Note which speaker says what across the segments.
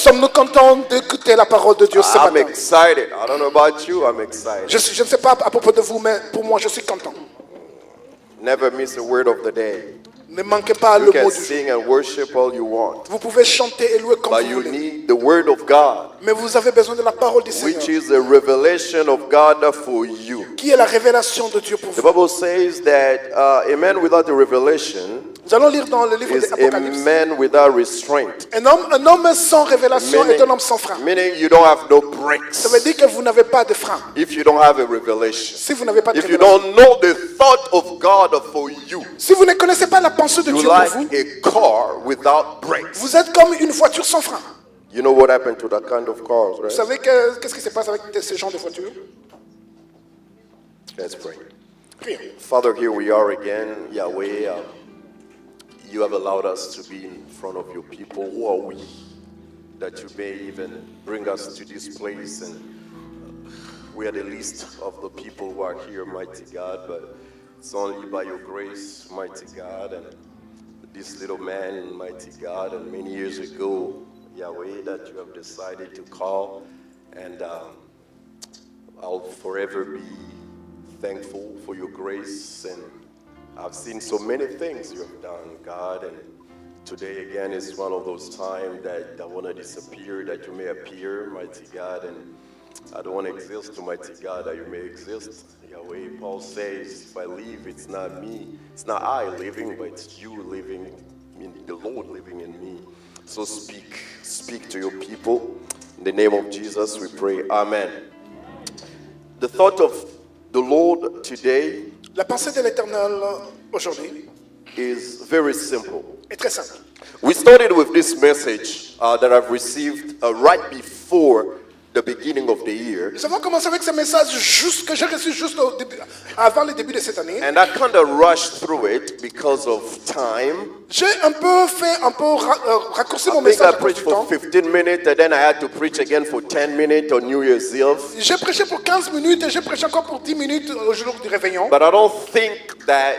Speaker 1: Sommes-nous contents d'écouter la parole de Dieu ce
Speaker 2: I'm
Speaker 1: matin?
Speaker 2: excited. I don't know about you, I'm excited.
Speaker 1: Je ne sais pas à propos de vous, mais pour moi, je suis content.
Speaker 2: Never miss a word of the day.
Speaker 1: Ne manquez pas
Speaker 2: You
Speaker 1: le
Speaker 2: can
Speaker 1: mot du jour.
Speaker 2: sing and worship all you want,
Speaker 1: Vous pouvez chanter et louer comme
Speaker 2: but
Speaker 1: vous
Speaker 2: you
Speaker 1: voulez.
Speaker 2: need the word of God,
Speaker 1: Mais vous avez besoin de la parole du Seigneur,
Speaker 2: which is a revelation of God for you.
Speaker 1: qui est la révélation de Dieu pour
Speaker 2: The
Speaker 1: vous.
Speaker 2: Bible says that a man without a revelation
Speaker 1: Nous allons lire dans le livre
Speaker 2: is
Speaker 1: de
Speaker 2: a
Speaker 1: l'Apocalypse.
Speaker 2: man without restraint.
Speaker 1: Un homme sans révélation est un homme sans frein.
Speaker 2: Meaning you don't have no
Speaker 1: Ça veut
Speaker 2: brakes
Speaker 1: dire que vous n'avez pas de frein.
Speaker 2: if you don't have a revelation.
Speaker 1: Si vous n'avez pas de
Speaker 2: If you
Speaker 1: révélation,
Speaker 2: don't know the thought of God for you,
Speaker 1: si vous ne connaissez pas la pensée de
Speaker 2: you
Speaker 1: Dieu pour
Speaker 2: like
Speaker 1: vous,
Speaker 2: a car without brakes.
Speaker 1: vous êtes comme une voiture sans frein.
Speaker 2: You know what happened to that kind of cars,
Speaker 1: Vous
Speaker 2: right?
Speaker 1: savez qu'est-ce qui se passe avec ce genre de voiture?
Speaker 2: Let's pray.
Speaker 1: Prions.
Speaker 2: Father, here we are again, Yahweh. You have allowed us to be in front of your people. Who are we that you may even bring us to this place? And we are the least of the people who are here, mighty God, but it's only by your grace, mighty God, and this little man, mighty God, and many years ago, Yahweh, that you have decided to call, and I'll forever be thankful for your grace, and I've seen so many things you have done, God, and today again is one of those times that I want to disappear, that you may appear, mighty God, and I don't want to exist, mighty God, that you may exist. Yahweh, Paul says, if I leave, it's not me, it's not I living, but it's you living, the Lord living in me. So speak to your people. In the name of Jesus, we pray. Amen. The thought of the Lord today
Speaker 1: La pensée de l'Éternel aujourd'hui
Speaker 2: is very simple.
Speaker 1: est très simple.
Speaker 2: We started with this message that I've received right before the beginning of the year.
Speaker 1: Nous avons commencé avec ce message que j'ai reçu juste avant le début de cette année.
Speaker 2: And I kind of rushed through it because of time.
Speaker 1: J'ai un peu raccourci mon
Speaker 2: I think
Speaker 1: message
Speaker 2: I
Speaker 1: à cause
Speaker 2: preached
Speaker 1: du
Speaker 2: for
Speaker 1: temps.
Speaker 2: 15 minutes and then I had to preach again for 10 minutes on New Year's Eve.
Speaker 1: J'ai prêché pour 15 minutes et j'ai prêché encore pour 10 minutes au jour du réveillon.
Speaker 2: But I don't think that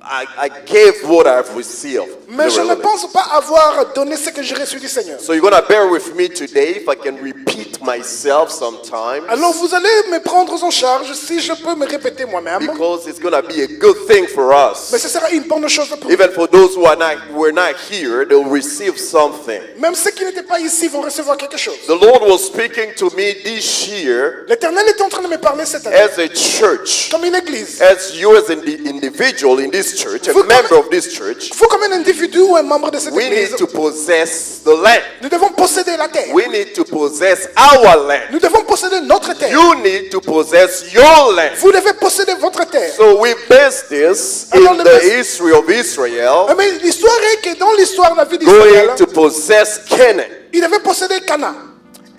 Speaker 2: I gave what I've received.
Speaker 1: Mais je ne
Speaker 2: Really.
Speaker 1: pense pas avoir donné ce que j'ai reçu du Seigneur.
Speaker 2: So you're going to bear with me today if I can repeat myself sometimes.
Speaker 1: Alors vous allez me prendre en charge si je peux me répéter moi-même.
Speaker 2: Because it's going to be a good thing for us.
Speaker 1: Mais ce sera une bonne chose pour nous.
Speaker 2: Even for those who were not here, they'll receive something.
Speaker 1: Même ceux qui n'étaient pas ici vont recevoir quelque chose.
Speaker 2: The Lord was speaking to me this year
Speaker 1: L'Éternel est en train de me parler cette année
Speaker 2: as a church,
Speaker 1: comme une église.
Speaker 2: as you as an individual in this church, a member of this church.
Speaker 1: Vous comme un individu ou un membre de cette
Speaker 2: We
Speaker 1: église,
Speaker 2: need to possess the land.
Speaker 1: nous devons posséder la terre.
Speaker 2: We need to possess our land.
Speaker 1: Nous devons posséder notre terre.
Speaker 2: You need to possess your land.
Speaker 1: Vous devez posséder votre terre.
Speaker 2: So we base this in the history of Israel,
Speaker 1: Mais l'histoire est que dans l'histoire de la vie d'Israël,
Speaker 2: going to possess Canaan.
Speaker 1: il devait posséder Canaan.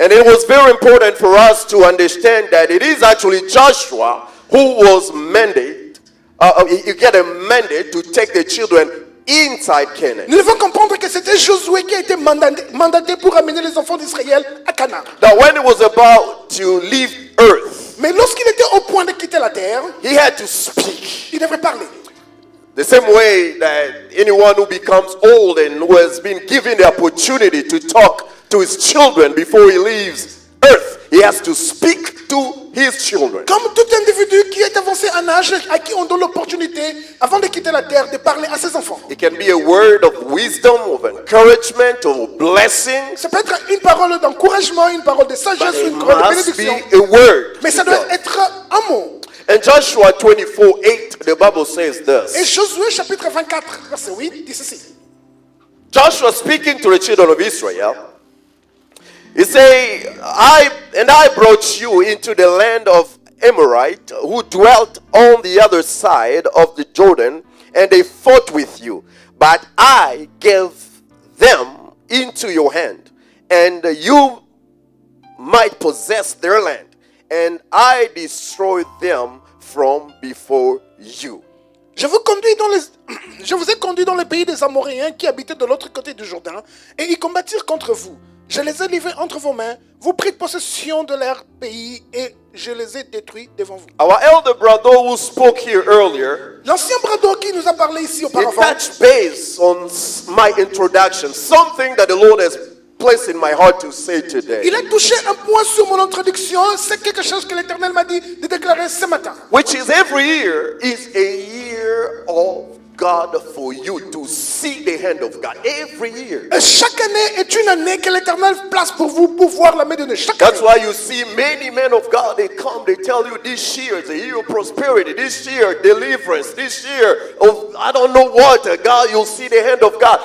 Speaker 2: And it was very important for us to understand that it is actually Joshua who was mandated, you get a mandate to take the children inside Canaan.
Speaker 1: Nous devons comprendre que c'était Josué qui a été mandaté pour amener les enfants d'Israël à Canaan.
Speaker 2: Now when it was about to leave earth,
Speaker 1: Mais lorsqu'il était au point de quitter la terre,
Speaker 2: he had to speak.
Speaker 1: il devrait parler.
Speaker 2: The same way that anyone who becomes old and who has been given the opportunity to talk to his children before he leaves earth, he has to speak to his children.
Speaker 1: Comme tout individu qui est avancé en âge, à qui on donne l'opportunité, avant de quitter la terre, de parler à ses enfants.
Speaker 2: It can be a word of wisdom, of encouragement, of blessing.
Speaker 1: Ça peut être une parole d'encouragement, une parole de
Speaker 2: But
Speaker 1: sagesse,
Speaker 2: it
Speaker 1: une parole de
Speaker 2: must be
Speaker 1: bénédiction.
Speaker 2: a word.
Speaker 1: Mais ça doit être un mot.
Speaker 2: In Joshua 24:8, the Bible says
Speaker 1: Et
Speaker 2: this.
Speaker 1: Josué chapitre 24, verset 8, dit ceci.
Speaker 2: Joshua speaking to the children of Israel, he say, I brought you into the land of Amorite, who dwelt on the other side of the Jordan, and they fought with you. But I gave them into your hand, and you might possess their land, and I destroyed them from before you.
Speaker 1: Je vous ai conduit dans le pays des Amoréens qui habitaient de l'autre côté du Jourdain, et ils combattirent contre vous. Je les ai livrés entre vos mains, vous prîtes possession de leur pays, et je les ai détruits devant vous.
Speaker 2: Our elder brother who spoke here earlier,
Speaker 1: L'ancien brado qui nous a parlé ici
Speaker 2: he
Speaker 1: auparavant,
Speaker 2: touched base on my introduction, something that the Lord has placed in my heart to say today,
Speaker 1: Il a touché un point sur mon introduction. C'est quelque chose que l'Éternel m'a dit de déclarer ce matin.
Speaker 2: which is every year is a year of God for you to see the hand of God. Every year.
Speaker 1: Et chaque année est une année que l'Éternel place pour vous pour voir la main de Dieu. Chaque
Speaker 2: That's
Speaker 1: année.
Speaker 2: why you see many men of God, they come, they tell you this year is a year of prosperity, this year deliverance, this year of I don't know what, God, you'll see the hand of God.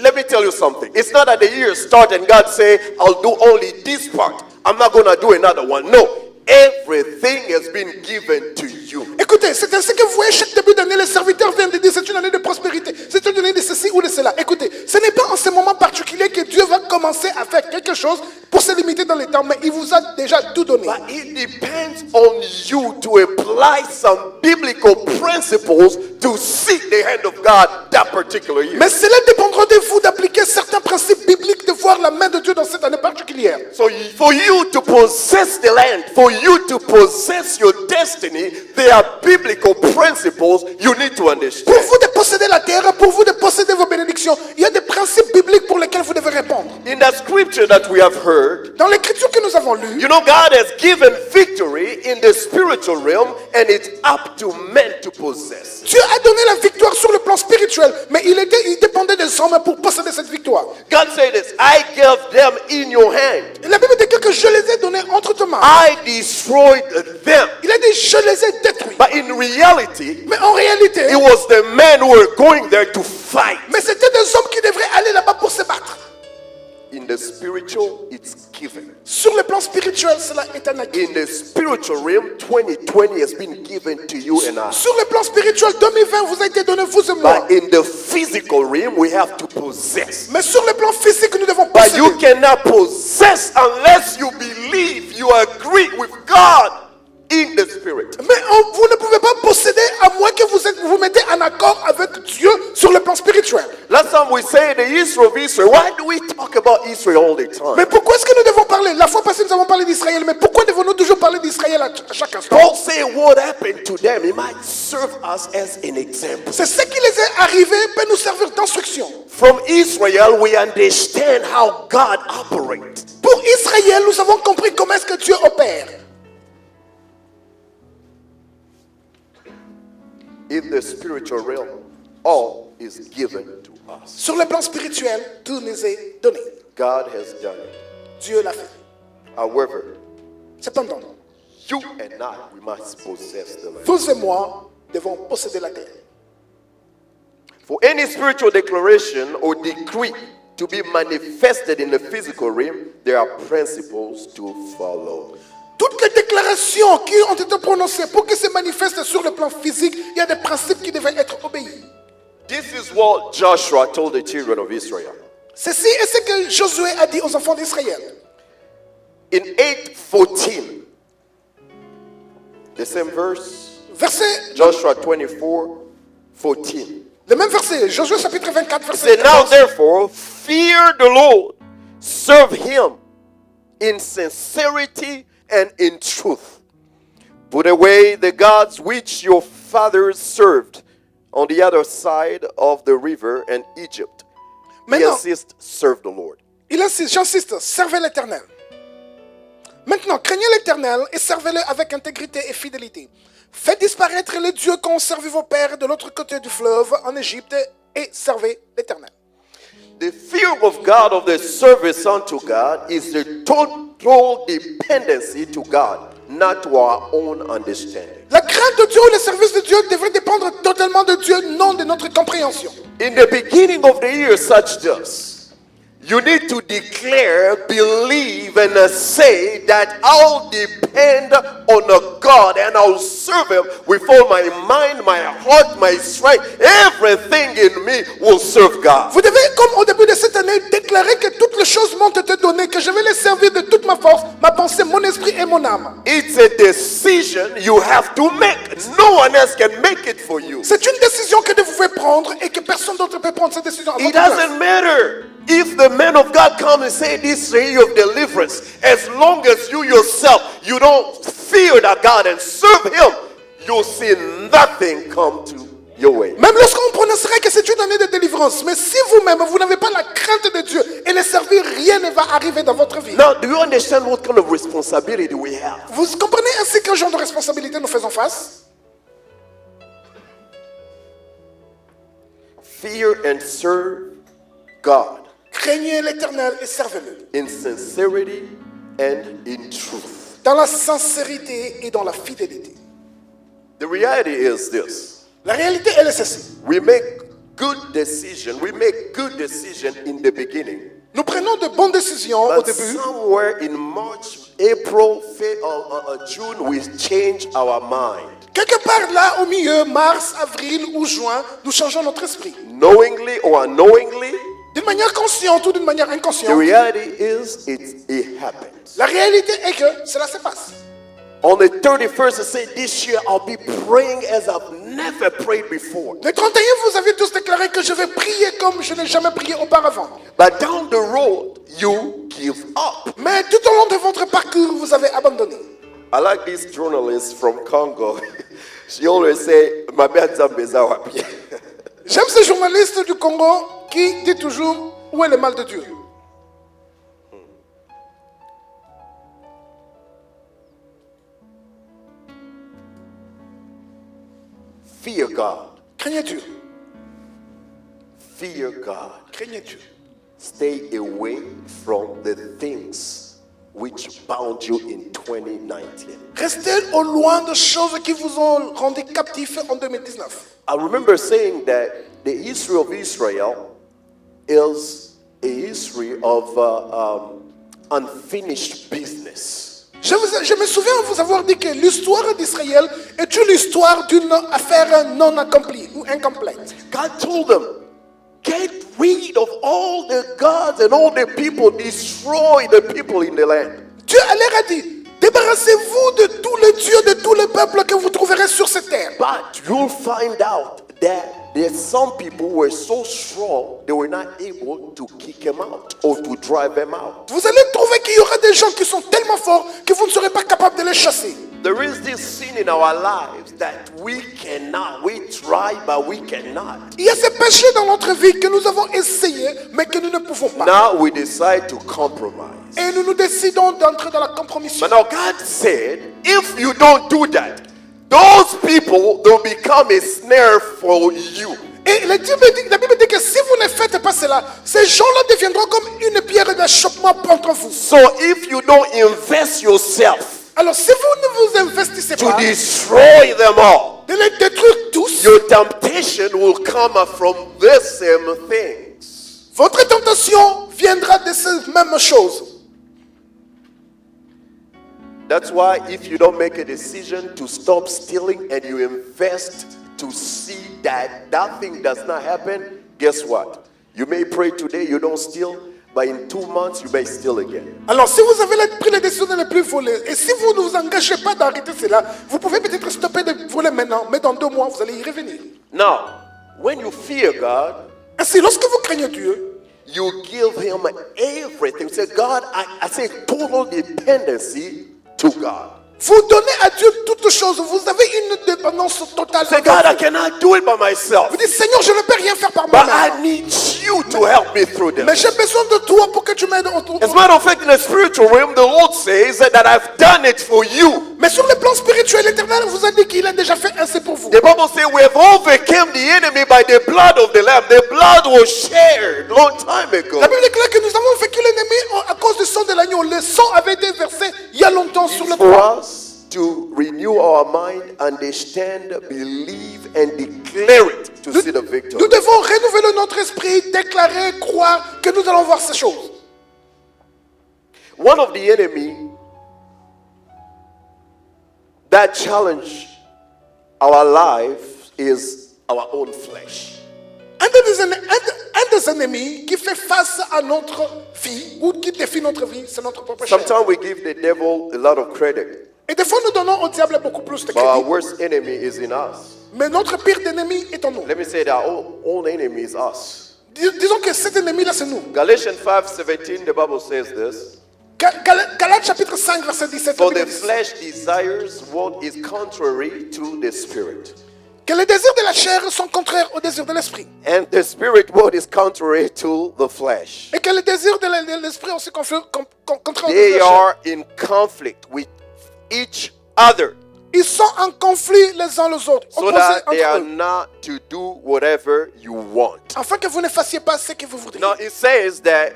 Speaker 2: Let me tell you something. It's not that the year start and God say, I'll do only this part. I'm not going to do another one. No. Everything has been given to you.
Speaker 1: Écoutez, c'est ainsi que vous voyez chaque début d'année, les serviteurs viennent de dire c'est une année de prospérité, c'est une année de ceci ou de cela. Écoutez, ce n'est pas en ce moment particulier que Dieu va commencer à faire quelque chose pour se limiter dans les temps, mais il vous a déjà tout donné.
Speaker 2: But it depends on you to apply some biblical principles to seek the hand of God that particular year.
Speaker 1: Mais cela dépendra de vous d'appliquer certains principes bibliques, de voir la main de Dieu dans cette année particulière.
Speaker 2: So for you to possess the land, for you to possess your destiny, there are biblical principles you need to understand.
Speaker 1: Pour vous de posséder la terre, pour vous de posséder vos bénédictions, il y a des principes bibliques pour lesquels vous devez répondre.
Speaker 2: In that scripture that we have heard,
Speaker 1: Dans l'écriture que nous avons lue,
Speaker 2: you know, God has given victory in the spiritual realm, and it's up to men to possess.
Speaker 1: Dieu a donné la victoire sur le plan spirituel, mais il dépendait des hommes pour posséder cette victoire.
Speaker 2: God said this, I gave them in your hand.
Speaker 1: Et la Bible dit que je les ai donnés entre tes mains.
Speaker 2: I destroyed them.
Speaker 1: Il a dit je les ai détruits.
Speaker 2: But in reality,
Speaker 1: Mais en réalité,
Speaker 2: it was the men who were going there to fight.
Speaker 1: mais c'était des hommes qui devraient aller là-bas pour se battre.
Speaker 2: In the spiritual, it's given.
Speaker 1: Sur le plan spirituel, cela est un acquis.
Speaker 2: In the spiritual realm, 2020 has been given to you and I.
Speaker 1: Sur le plan spirituel, 2020 vous a été donné, vous et moi.
Speaker 2: But in the physical realm, we have to possess.
Speaker 1: Mais sur le plan physique, nous devons
Speaker 2: But
Speaker 1: posséder.
Speaker 2: you cannot possess unless you believe, you agree with God in the spirit.
Speaker 1: Mais vous ne pouvez pas posséder à moins que vous mettez en accord avec Dieu sur le plan spirituel.
Speaker 2: Last time we say the history of Israel. Why do we talk about Israel all the time?
Speaker 1: Mais pourquoi est-ce que nous devons parler? La fois passée, nous avons parlé d'Israël, mais pourquoi devons-nous toujours parler d'Israël à chaque instant?
Speaker 2: Paul said what happened to them. It might serve us as an example.
Speaker 1: C'est ce qui les est arrivé peut nous servir d'instruction.
Speaker 2: From Israel, we understand how God operates.
Speaker 1: Pour Israël, nous avons compris comment est-ce que Dieu opère.
Speaker 2: In the spiritual realm, all is given to us.
Speaker 1: Sur le plan spirituel, tout nous est donné.
Speaker 2: God has done it.
Speaker 1: Dieu l'a fait.
Speaker 2: However,
Speaker 1: Cependant,
Speaker 2: you and I, we must possess the land.
Speaker 1: vous et moi devons posséder la terre.
Speaker 2: For any spiritual declaration or decree to be manifested in the physical realm, there are principles to follow.
Speaker 1: Toutes les déclarations qui ont été prononcées pour que se manifestent sur le plan physique, il y a des principes qui devaient être obéis.
Speaker 2: This is what Joshua told the children of Israel.
Speaker 1: Ceci est ce que Josué a dit aux enfants d'Israël.
Speaker 2: In 8:14, the same verse,
Speaker 1: Verset,
Speaker 2: Joshua 24:14.
Speaker 1: le même verset, Josué chapitre 24,
Speaker 2: It
Speaker 1: verset
Speaker 2: said, Now
Speaker 1: 14.
Speaker 2: therefore, fear the Lord, serve him in sincerity and in truth. Put away the gods which your fathers served on the other side of the river and Egypt. He
Speaker 1: Maintenant,
Speaker 2: insist, serve the Lord.
Speaker 1: il insiste, j'insiste, servez l'Éternel. Maintenant, craignez l'Éternel et servez-le avec intégrité et fidélité. Faites disparaître les dieux qu'ont servi vos pères de l'autre côté du fleuve en Égypte et servez l'Éternel.
Speaker 2: The fear of God, of the service unto God, is the total dependency to God, not to our own understanding.
Speaker 1: La crainte de Dieu ou le service de Dieu devrait dépendre totalement de Dieu, non de notre compréhension.
Speaker 2: In the beginning of the year, such does. You need to declare, believe, and say that I'll depend on a God and I'll serve Him with all my mind, my heart, my strength. Everything in me will serve God.
Speaker 1: Vous devez, comme au début de cette année, déclarer que toutes les choses m'ont été données, que je vais les servir de toute ma force, ma pensée, mon esprit et mon âme.
Speaker 2: It's a decision you have to make. No one else can make it for you.
Speaker 1: C'est une décision que vous devez prendre et que personne d'autre peut prendre cette décision à
Speaker 2: It
Speaker 1: votre place.
Speaker 2: doesn't matter if the man of God come and say this is a year of deliverance. As long as you yourself, you don't fear that God and serve Him, you'll see nothing come to your way.
Speaker 1: Même lorsqu'on prononcerait que c'est une année de délivrance, mais si vous-même, vous n'avez pas la crainte de Dieu et le servir, rien ne va arriver dans votre vie.
Speaker 2: Now, do you understand what kind of responsibility we have?
Speaker 1: Vous comprenez ainsi quel genre de responsabilité nous faisons face?
Speaker 2: Fear and serve God
Speaker 1: Craignez l'Éternel et servez-le.
Speaker 2: in sincerity and in truth.
Speaker 1: Dans la sincérité et dans la fidélité.
Speaker 2: The reality is this.
Speaker 1: La réalité, elle est celle-ci.
Speaker 2: We make good decisions. We make good decisions in the beginning.
Speaker 1: Nous prenons de bonnes décisions au
Speaker 2: But
Speaker 1: début.
Speaker 2: somewhere in March, April, June, we change our mind.
Speaker 1: Quelque part là, au milieu, mars, avril ou juin, nous changeons notre esprit.
Speaker 2: Knowingly or unknowingly,
Speaker 1: D'une manière consciente ou d'une manière
Speaker 2: the
Speaker 1: inconsciente.
Speaker 2: reality is it happens.
Speaker 1: La réalité est que cela se passe.
Speaker 2: On the 31st, I say this year I'll be praying as I've never prayed before.
Speaker 1: Le 31, vous avez tous déclaré que je vais prier comme je n'ai jamais prié auparavant.
Speaker 2: But down the road, you give up.
Speaker 1: Mais tout au long de votre parcours, vous avez abandonné.
Speaker 2: I like this journalist from Congo. She always say,
Speaker 1: J'aime ce journaliste du Congo qui dit toujours où est le mal de Dieu.
Speaker 2: Fear God.
Speaker 1: Craignez Dieu.
Speaker 2: Fear God.
Speaker 1: Craignez Dieu.
Speaker 2: Stay away from the things which bound you in 2019.
Speaker 1: Restez au loin de choses qui vous ont rendu captifs en 2019.
Speaker 2: I remember saying that the history of Israel is a history of unfinished business.
Speaker 1: Je me souviens vous avoir dit que l'histoire d'Israël est une histoire d'une affaire non accomplie ou incomplète.
Speaker 2: God told them, get rid of all the gods and all the people, destroy the people in the land.
Speaker 1: Dieu leur a dit, débarrassez-vous de tous les dieux, de tous les peuples que vous trouverez sur cette terre.
Speaker 2: But you'll find out that there's some people who were so strong, they were not able to kick them out or to drive them out.
Speaker 1: Vous allez trouver qu'il y aura des gens qui sont tellement forts que vous ne serez pas capable de les chasser.
Speaker 2: There is this sin in our lives that we try, but we cannot.
Speaker 1: Il y a ces péchés dans notre vie que nous avons essayé, mais que nous ne pouvons pas.
Speaker 2: Now we decide to compromise.
Speaker 1: Et nous décidons d'entrer dans la compromission.
Speaker 2: But now God said, if you don't do that, those people, they'll become a snare for you.
Speaker 1: Et la Bible dit que si vous ne faites pas cela, ces gens-là deviendront comme une pierre d'achoppement contre vous.
Speaker 2: So if you don't invest yourself
Speaker 1: Alors si vous ne vous investissez
Speaker 2: to
Speaker 1: pas
Speaker 2: destroy them all,
Speaker 1: de les détruire tous,
Speaker 2: your temptation will come from the same things.
Speaker 1: votre tentation viendra de ces mêmes choses.
Speaker 2: That's why if you don't make a decision to stop stealing and you invest to see that that thing does not happen, guess what? You may pray today, you don't steal, but in 2 months you may steal again.
Speaker 1: Alors si vous avez pris la décision de ne plus voler, et si vous ne vous engagez pas d'arrêter cela, vous pouvez peut-être stopper de voler maintenant, mais dans 2 mois, vous allez y revenir.
Speaker 2: Now, when you fear God,
Speaker 1: Ainsi, lorsque vous craignez Dieu,
Speaker 2: you give him everything. Say, God, I say total dependency to God.
Speaker 1: vous donnez à Dieu toutes choses. Vous avez une dépendance totale.
Speaker 2: Say, God, I cannot do it by myself,
Speaker 1: Vous dites, Seigneur, je ne peux rien faire par
Speaker 2: but I
Speaker 1: moi-même.
Speaker 2: need you to help me through this.
Speaker 1: Mais j'ai besoin de toi pour que tu m'aides.
Speaker 2: As a matter of fact, in the spiritual realm, the Lord says that I've done it for you.
Speaker 1: Mais sur le plan spirituel, l'Éternel vous a dit qu'il a déjà fait assez pour vous.
Speaker 2: The Bible says we have overcome the enemy by the blood of the Lamb. The blood was shared long time ago.
Speaker 1: La Bible déclare que nous avons vaincu l'ennemi à cause du sang de l'agneau. Le sang avait été versé il y a longtemps sur le
Speaker 2: For
Speaker 1: croix.
Speaker 2: us to renew our mind, understand, believe, and declare it to see the victory.
Speaker 1: Nous devons renouveler notre esprit, déclarer, croire que nous allons voir ces choses.
Speaker 2: One of the enemy that challenge our life is our own flesh.
Speaker 1: Un des ennemis qui fait face à notre vie ou qui défie notre vie, c'est notre propre chair.
Speaker 2: Sometimes we give the devil a lot of credit,
Speaker 1: Et des fois, nous donnons au diable beaucoup plus de
Speaker 2: but our
Speaker 1: crédit.
Speaker 2: worst enemy is in us.
Speaker 1: Mais notre pire ennemi est en nous.
Speaker 2: Let me say that our own enemy is us.
Speaker 1: Disons que cet ennemi-là, c'est nous.
Speaker 2: Galatians 5:17, the Bible says this.
Speaker 1: Galates chapitre 5, verset 17.
Speaker 2: For
Speaker 1: la
Speaker 2: the
Speaker 1: Bible dit,
Speaker 2: flesh desires what is contrary to the spirit.
Speaker 1: Que les désirs de la chair sont contraires aux désirs de l'esprit.
Speaker 2: And the spirit world is contrary to the flesh.
Speaker 1: Et que les désirs de l'esprit aussi contraires aux désirs de
Speaker 2: They
Speaker 1: la chair.
Speaker 2: are in conflict with each other,
Speaker 1: Ils sont en conflit les uns les autres,
Speaker 2: so
Speaker 1: opposés
Speaker 2: that they are
Speaker 1: entre eux,
Speaker 2: not to do whatever you want.
Speaker 1: afin que vous ne fassiez pas ce que vous voudriez.
Speaker 2: Now it says that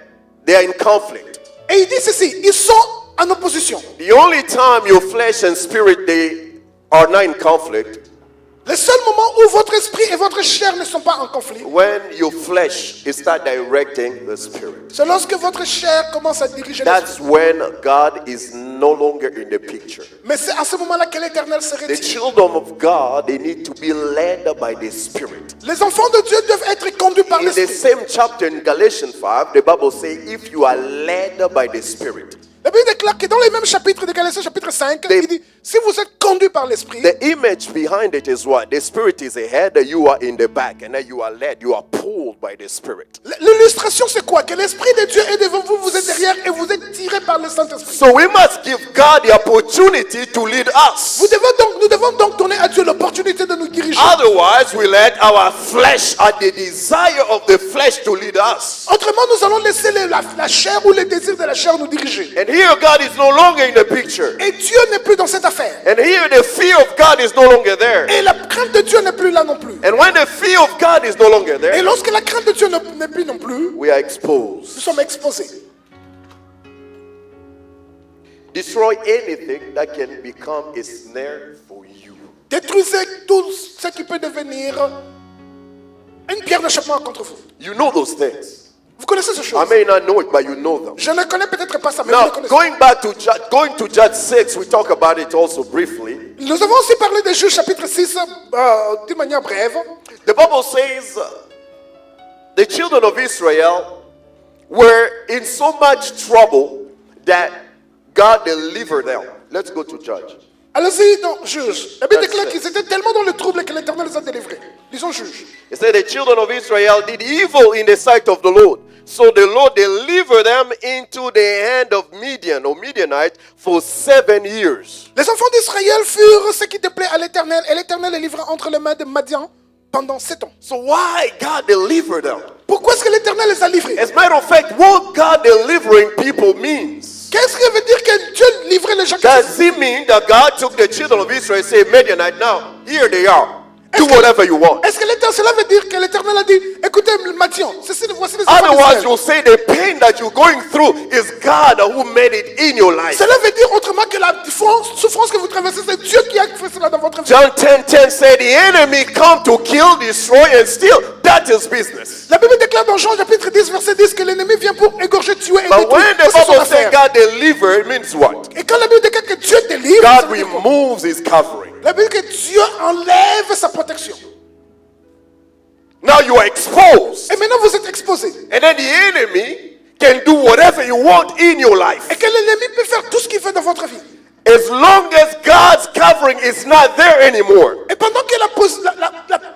Speaker 2: they are in conflict.
Speaker 1: Et il dit ceci, ils sont en opposition.
Speaker 2: The only time your flesh and spirit they are not in conflict,
Speaker 1: Le seul moment où votre esprit et votre chair ne sont pas en conflit,
Speaker 2: when your flesh is start directing the spirit.
Speaker 1: c'est lorsque votre chair commence à diriger l'esprit.
Speaker 2: That's when God is no longer in the picture.
Speaker 1: Mais c'est à ce moment-là que l'Éternel se
Speaker 2: The
Speaker 1: retire.
Speaker 2: children of God, they need to be led by the Spirit.
Speaker 1: Les enfants de Dieu doivent être conduits par
Speaker 2: In the
Speaker 1: l'esprit.
Speaker 2: same chapter in Galatians 5, the Bible says, if you are led by the Spirit,
Speaker 1: La Bible déclare que dans les mêmes chapitres de Galatiens chapitre 5, il dit, si vous êtes conduits par l'esprit,
Speaker 2: the image behind it is what? The Spirit is ahead, you are in the back, and then you are led, you are pulled by the Spirit.
Speaker 1: l'illustration c'est quoi? Que l'esprit de Dieu est devant vous, vous êtes derrière et vous êtes tirés par le Saint-Esprit.
Speaker 2: So we must give God the opportunity to lead us.
Speaker 1: Nous devons donc donner à Dieu l'opportunité de nous diriger.
Speaker 2: Otherwise, we let our flesh and the desire of the flesh to lead us.
Speaker 1: Autrement, nous allons laisser la chair ou les désirs de la chair nous diriger.
Speaker 2: And here God is no longer in the picture.
Speaker 1: Et Dieu n'est plus dans cette affaire.
Speaker 2: And here the fear of God is no longer there.
Speaker 1: Et la crainte de Dieu n'est plus là non plus.
Speaker 2: And when the fear of God is no longer
Speaker 1: Et
Speaker 2: there,
Speaker 1: lorsque la crainte de Dieu n'est plus non plus,
Speaker 2: we are
Speaker 1: nous
Speaker 2: exposed.
Speaker 1: sommes exposés.
Speaker 2: Destroy anything that can become a snare for you.
Speaker 1: Détruisez tout ce qui peut devenir une pierre d'achoppement contre vous.
Speaker 2: You know those things.
Speaker 1: Vous connaissez ces choses.
Speaker 2: I may not know it, but you know them.
Speaker 1: Je ne connais peut-être pas ça, mais vous
Speaker 2: Now,
Speaker 1: les connaissez.
Speaker 2: going to Judge 6, we talk about it also briefly.
Speaker 1: Nous avons aussi parlé des Juges chapitre 6 d'une manière brève.
Speaker 2: The Bible says the children of Israel were in so much trouble that God delivered them. Let's go to Judge.
Speaker 1: Allez-y dans Juges. La Bible
Speaker 2: That's
Speaker 1: déclare
Speaker 2: it.
Speaker 1: qu'ils étaient tellement dans le trouble que l'Éternel les a délivrés. Lisons Juges.
Speaker 2: It said the children of Israel did evil in the sight of the Lord. So the Lord delivered them into the hand of Midian or Midianite for 7 years.
Speaker 1: Les enfants d'Israël furent ce qui déplaît à l'Éternel, et l'Éternel les livra entre les mains de Madian pendant 7 ans.
Speaker 2: So why God delivered them?
Speaker 1: Pourquoi est-ce que l'Éternel les a livrés?
Speaker 2: As a matter of fact, what God delivering people means.
Speaker 1: Qu'est-ce que veut dire que Dieu livrait les gens?
Speaker 2: Does it mean that God took the children of Israel and said, Midianite, now here they are. Do whatever you want.
Speaker 1: Est-ce que l'Éternel, cela veut dire que l'Éternel a dit, écoutez Madian, voici les enfants
Speaker 2: Otherwise,
Speaker 1: d'Israël.
Speaker 2: you'll say the pain that you're going through is God who made it in your life.
Speaker 1: Cela veut dire autrement que la souffrance que vous traversez, c'est Dieu qui a fait cela dans votre vie.
Speaker 2: John 10:10 said the enemy come to kill, destroy, and steal. That is business.
Speaker 1: La Bible déclare dans Jean chapitre 10 verset 10 que l'ennemi vient pour égorger, tuer et
Speaker 2: But
Speaker 1: détruire.
Speaker 2: when the
Speaker 1: Ça, c'est son
Speaker 2: Bible says
Speaker 1: affaire.
Speaker 2: God deliver, it means what?
Speaker 1: Et quand la Bible déclare que Dieu délivre, ça
Speaker 2: God
Speaker 1: veut dire quoi?
Speaker 2: removes his covering.
Speaker 1: La Bible dit que Dieu enlève sa protection.
Speaker 2: Now you are exposed.
Speaker 1: Et maintenant vous êtes exposés.
Speaker 2: And then the enemy can do whatever you want in your life.
Speaker 1: Et que l'ennemi peut faire tout ce qu'il veut dans votre vie.
Speaker 2: As long as God's covering is not there anymore,
Speaker 1: Et pendant que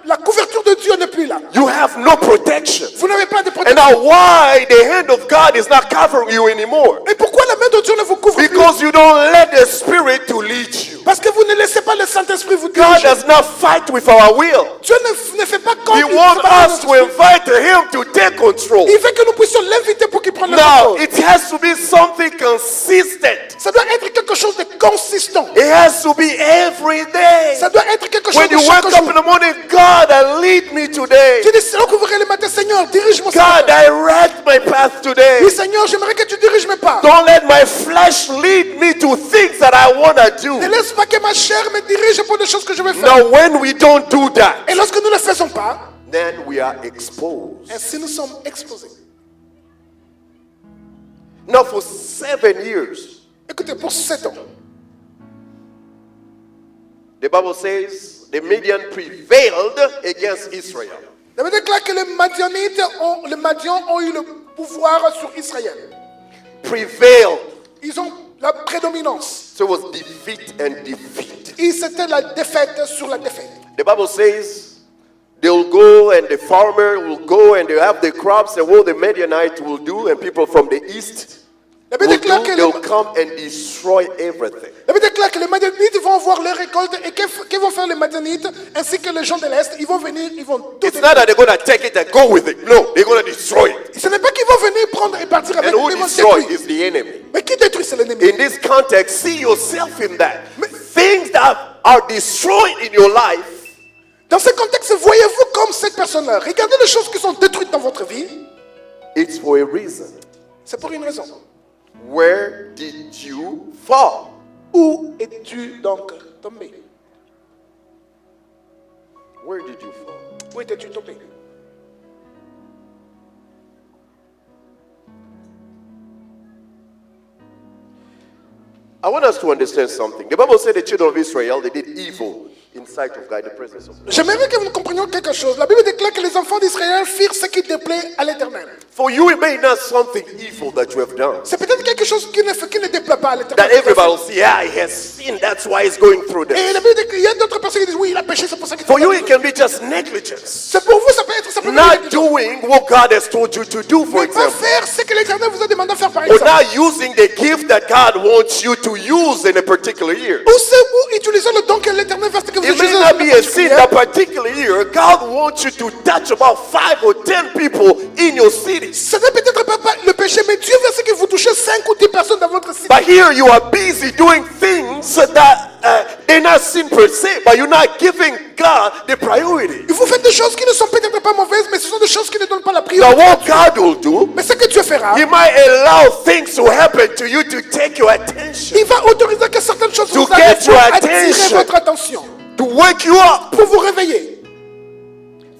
Speaker 1: la couverture de Dieu n'est plus là,
Speaker 2: you have no protection.
Speaker 1: vous n'avez pas de
Speaker 2: And
Speaker 1: protection.
Speaker 2: now why the hand of God is not covering you anymore?
Speaker 1: Et pourquoi la main de Dieu ne vous couvre plus?
Speaker 2: Because you don't let the Spirit to lead you.
Speaker 1: Parce que vous ne laissez pas le Saint-Esprit vous
Speaker 2: God
Speaker 1: diriger.
Speaker 2: does not fight with our will.
Speaker 1: Dieu ne fait pas comme
Speaker 2: He wants us to invite Him to take control.
Speaker 1: Il veut que nous puissions l'inviter pour qu'il prenne le
Speaker 2: Now,
Speaker 1: contrôle.
Speaker 2: it has to be something consistent.
Speaker 1: Ça doit être quelque chose de consistant.
Speaker 2: It has to be every day.
Speaker 1: Ça doit être quelque chose
Speaker 2: When
Speaker 1: de
Speaker 2: you
Speaker 1: chaque
Speaker 2: wake up
Speaker 1: jour.
Speaker 2: in the morning, God, lead me today.
Speaker 1: Tu dis, c'est là que vous verrez le matin, Seigneur, dirige-moi ce
Speaker 2: God,
Speaker 1: matin.
Speaker 2: direct my path today.
Speaker 1: Oui, Seigneur, j'aimerais que tu diriges mes pas.
Speaker 2: Don't let my flesh lead me to things that I want to do.
Speaker 1: Ne laisse pas que ma chair me dirige pour des choses que je vais faire.
Speaker 2: Now, when we don't do that,
Speaker 1: Et lorsque nous ne le faisons pas,
Speaker 2: then we are exposed.
Speaker 1: ainsi nous sommes exposés.
Speaker 2: Now, for 7 years,
Speaker 1: Écoutez, pour 7 ans,
Speaker 2: the Bible says the Midian prevailed against Israel.
Speaker 1: ça veut dire que les Madians ont eu le pouvoir sur Israël.
Speaker 2: Prevailed.
Speaker 1: Ils ont la prédominance.
Speaker 2: So it was defeat and defeat.
Speaker 1: Et c'était la défaite sur la défaite.
Speaker 2: The Bible says they'll go and the farmer will go and they'll have the crops and what the Midianite will do and people from the east
Speaker 1: La Bible
Speaker 2: will
Speaker 1: déclare
Speaker 2: do,
Speaker 1: que
Speaker 2: they'll come and destroy everything.
Speaker 1: La Bible déclare que les Madianites vont avoir leur récolte et que vont faire les Madianites ainsi que les gens de l'Est. Ils vont venir, ils vont tout
Speaker 2: It's not that they're going to take it and go with it. No, they're going to destroy it.
Speaker 1: Ce n'est pas qu'ils vont venir prendre et partir avec,
Speaker 2: And who
Speaker 1: ils vont
Speaker 2: destroys
Speaker 1: détruire.
Speaker 2: is the enemy.
Speaker 1: Mais qui détruit, c'est l'ennemi.
Speaker 2: In this context, see yourself in that. Things that are destroyed in your life,
Speaker 1: Dans ce contexte, voyez-vous comme cette personne-là. Regardez les choses qui sont détruites dans votre vie.
Speaker 2: it's for a reason.
Speaker 1: C'est pour une raison.
Speaker 2: Where did you fall?
Speaker 1: Où es-tu donc tombé?
Speaker 2: Where did you fall?
Speaker 1: Où étais-tu tombé?
Speaker 2: I want us to understand something. The Bible said the children of Israel, they did evil in sight of God, the presence of God.
Speaker 1: J'aimerais que nous comprenions quelque chose. La Bible déclare que les enfants d'Israël firent ce qui déplaît à l'Éternel.
Speaker 2: For you, it may not something evil that you have done.
Speaker 1: C'est peut-être quelque chose qui ne déplaît pas à
Speaker 2: That
Speaker 1: l'Éternel.
Speaker 2: everybody will see, yeah, he has sinned, that's why he's going through
Speaker 1: Et
Speaker 2: this.
Speaker 1: la Bible dit qu'il y a d'autres personnes qui disent oui, il a péché, c'est pour ça qu'il
Speaker 2: For you,
Speaker 1: fait
Speaker 2: it can be just negligence.
Speaker 1: C'est pour vous, ça peut être simplement
Speaker 2: Not doing what God has told you to do, for
Speaker 1: ne pas
Speaker 2: example.
Speaker 1: faire ce que l'Éternel vous a demandé de faire par
Speaker 2: Or
Speaker 1: exemple.
Speaker 2: not using the gift that God wants you to use in a particular year.
Speaker 1: Ou utiliser le don que l'Éternel va faire que vous
Speaker 2: It may
Speaker 1: utilisez
Speaker 2: not be a sin
Speaker 1: particulière.
Speaker 2: that particular year. God wants you to touch about 5 or 10 people in your city.
Speaker 1: Ce n'est peut-être pas le péché, mais Dieu veut que vous touchez 5 ou 10 personnes dans votre cité.
Speaker 2: But here you are busy doing things that they're not sin per se, but you're not giving God the priority.
Speaker 1: Et vous faites des choses qui ne sont peut-être pas mauvaises, mais ce sont des choses qui ne donnent pas la
Speaker 2: Now
Speaker 1: priorité.
Speaker 2: what God will do,
Speaker 1: Mais ce que Dieu fera,
Speaker 2: He might allow things to happen to you to take your attention,
Speaker 1: il va autoriser que certaines choses
Speaker 2: To
Speaker 1: vous
Speaker 2: get
Speaker 1: arrivent
Speaker 2: your
Speaker 1: pour attirer
Speaker 2: attention.
Speaker 1: votre attention,
Speaker 2: to wake you up
Speaker 1: pour vous réveiller.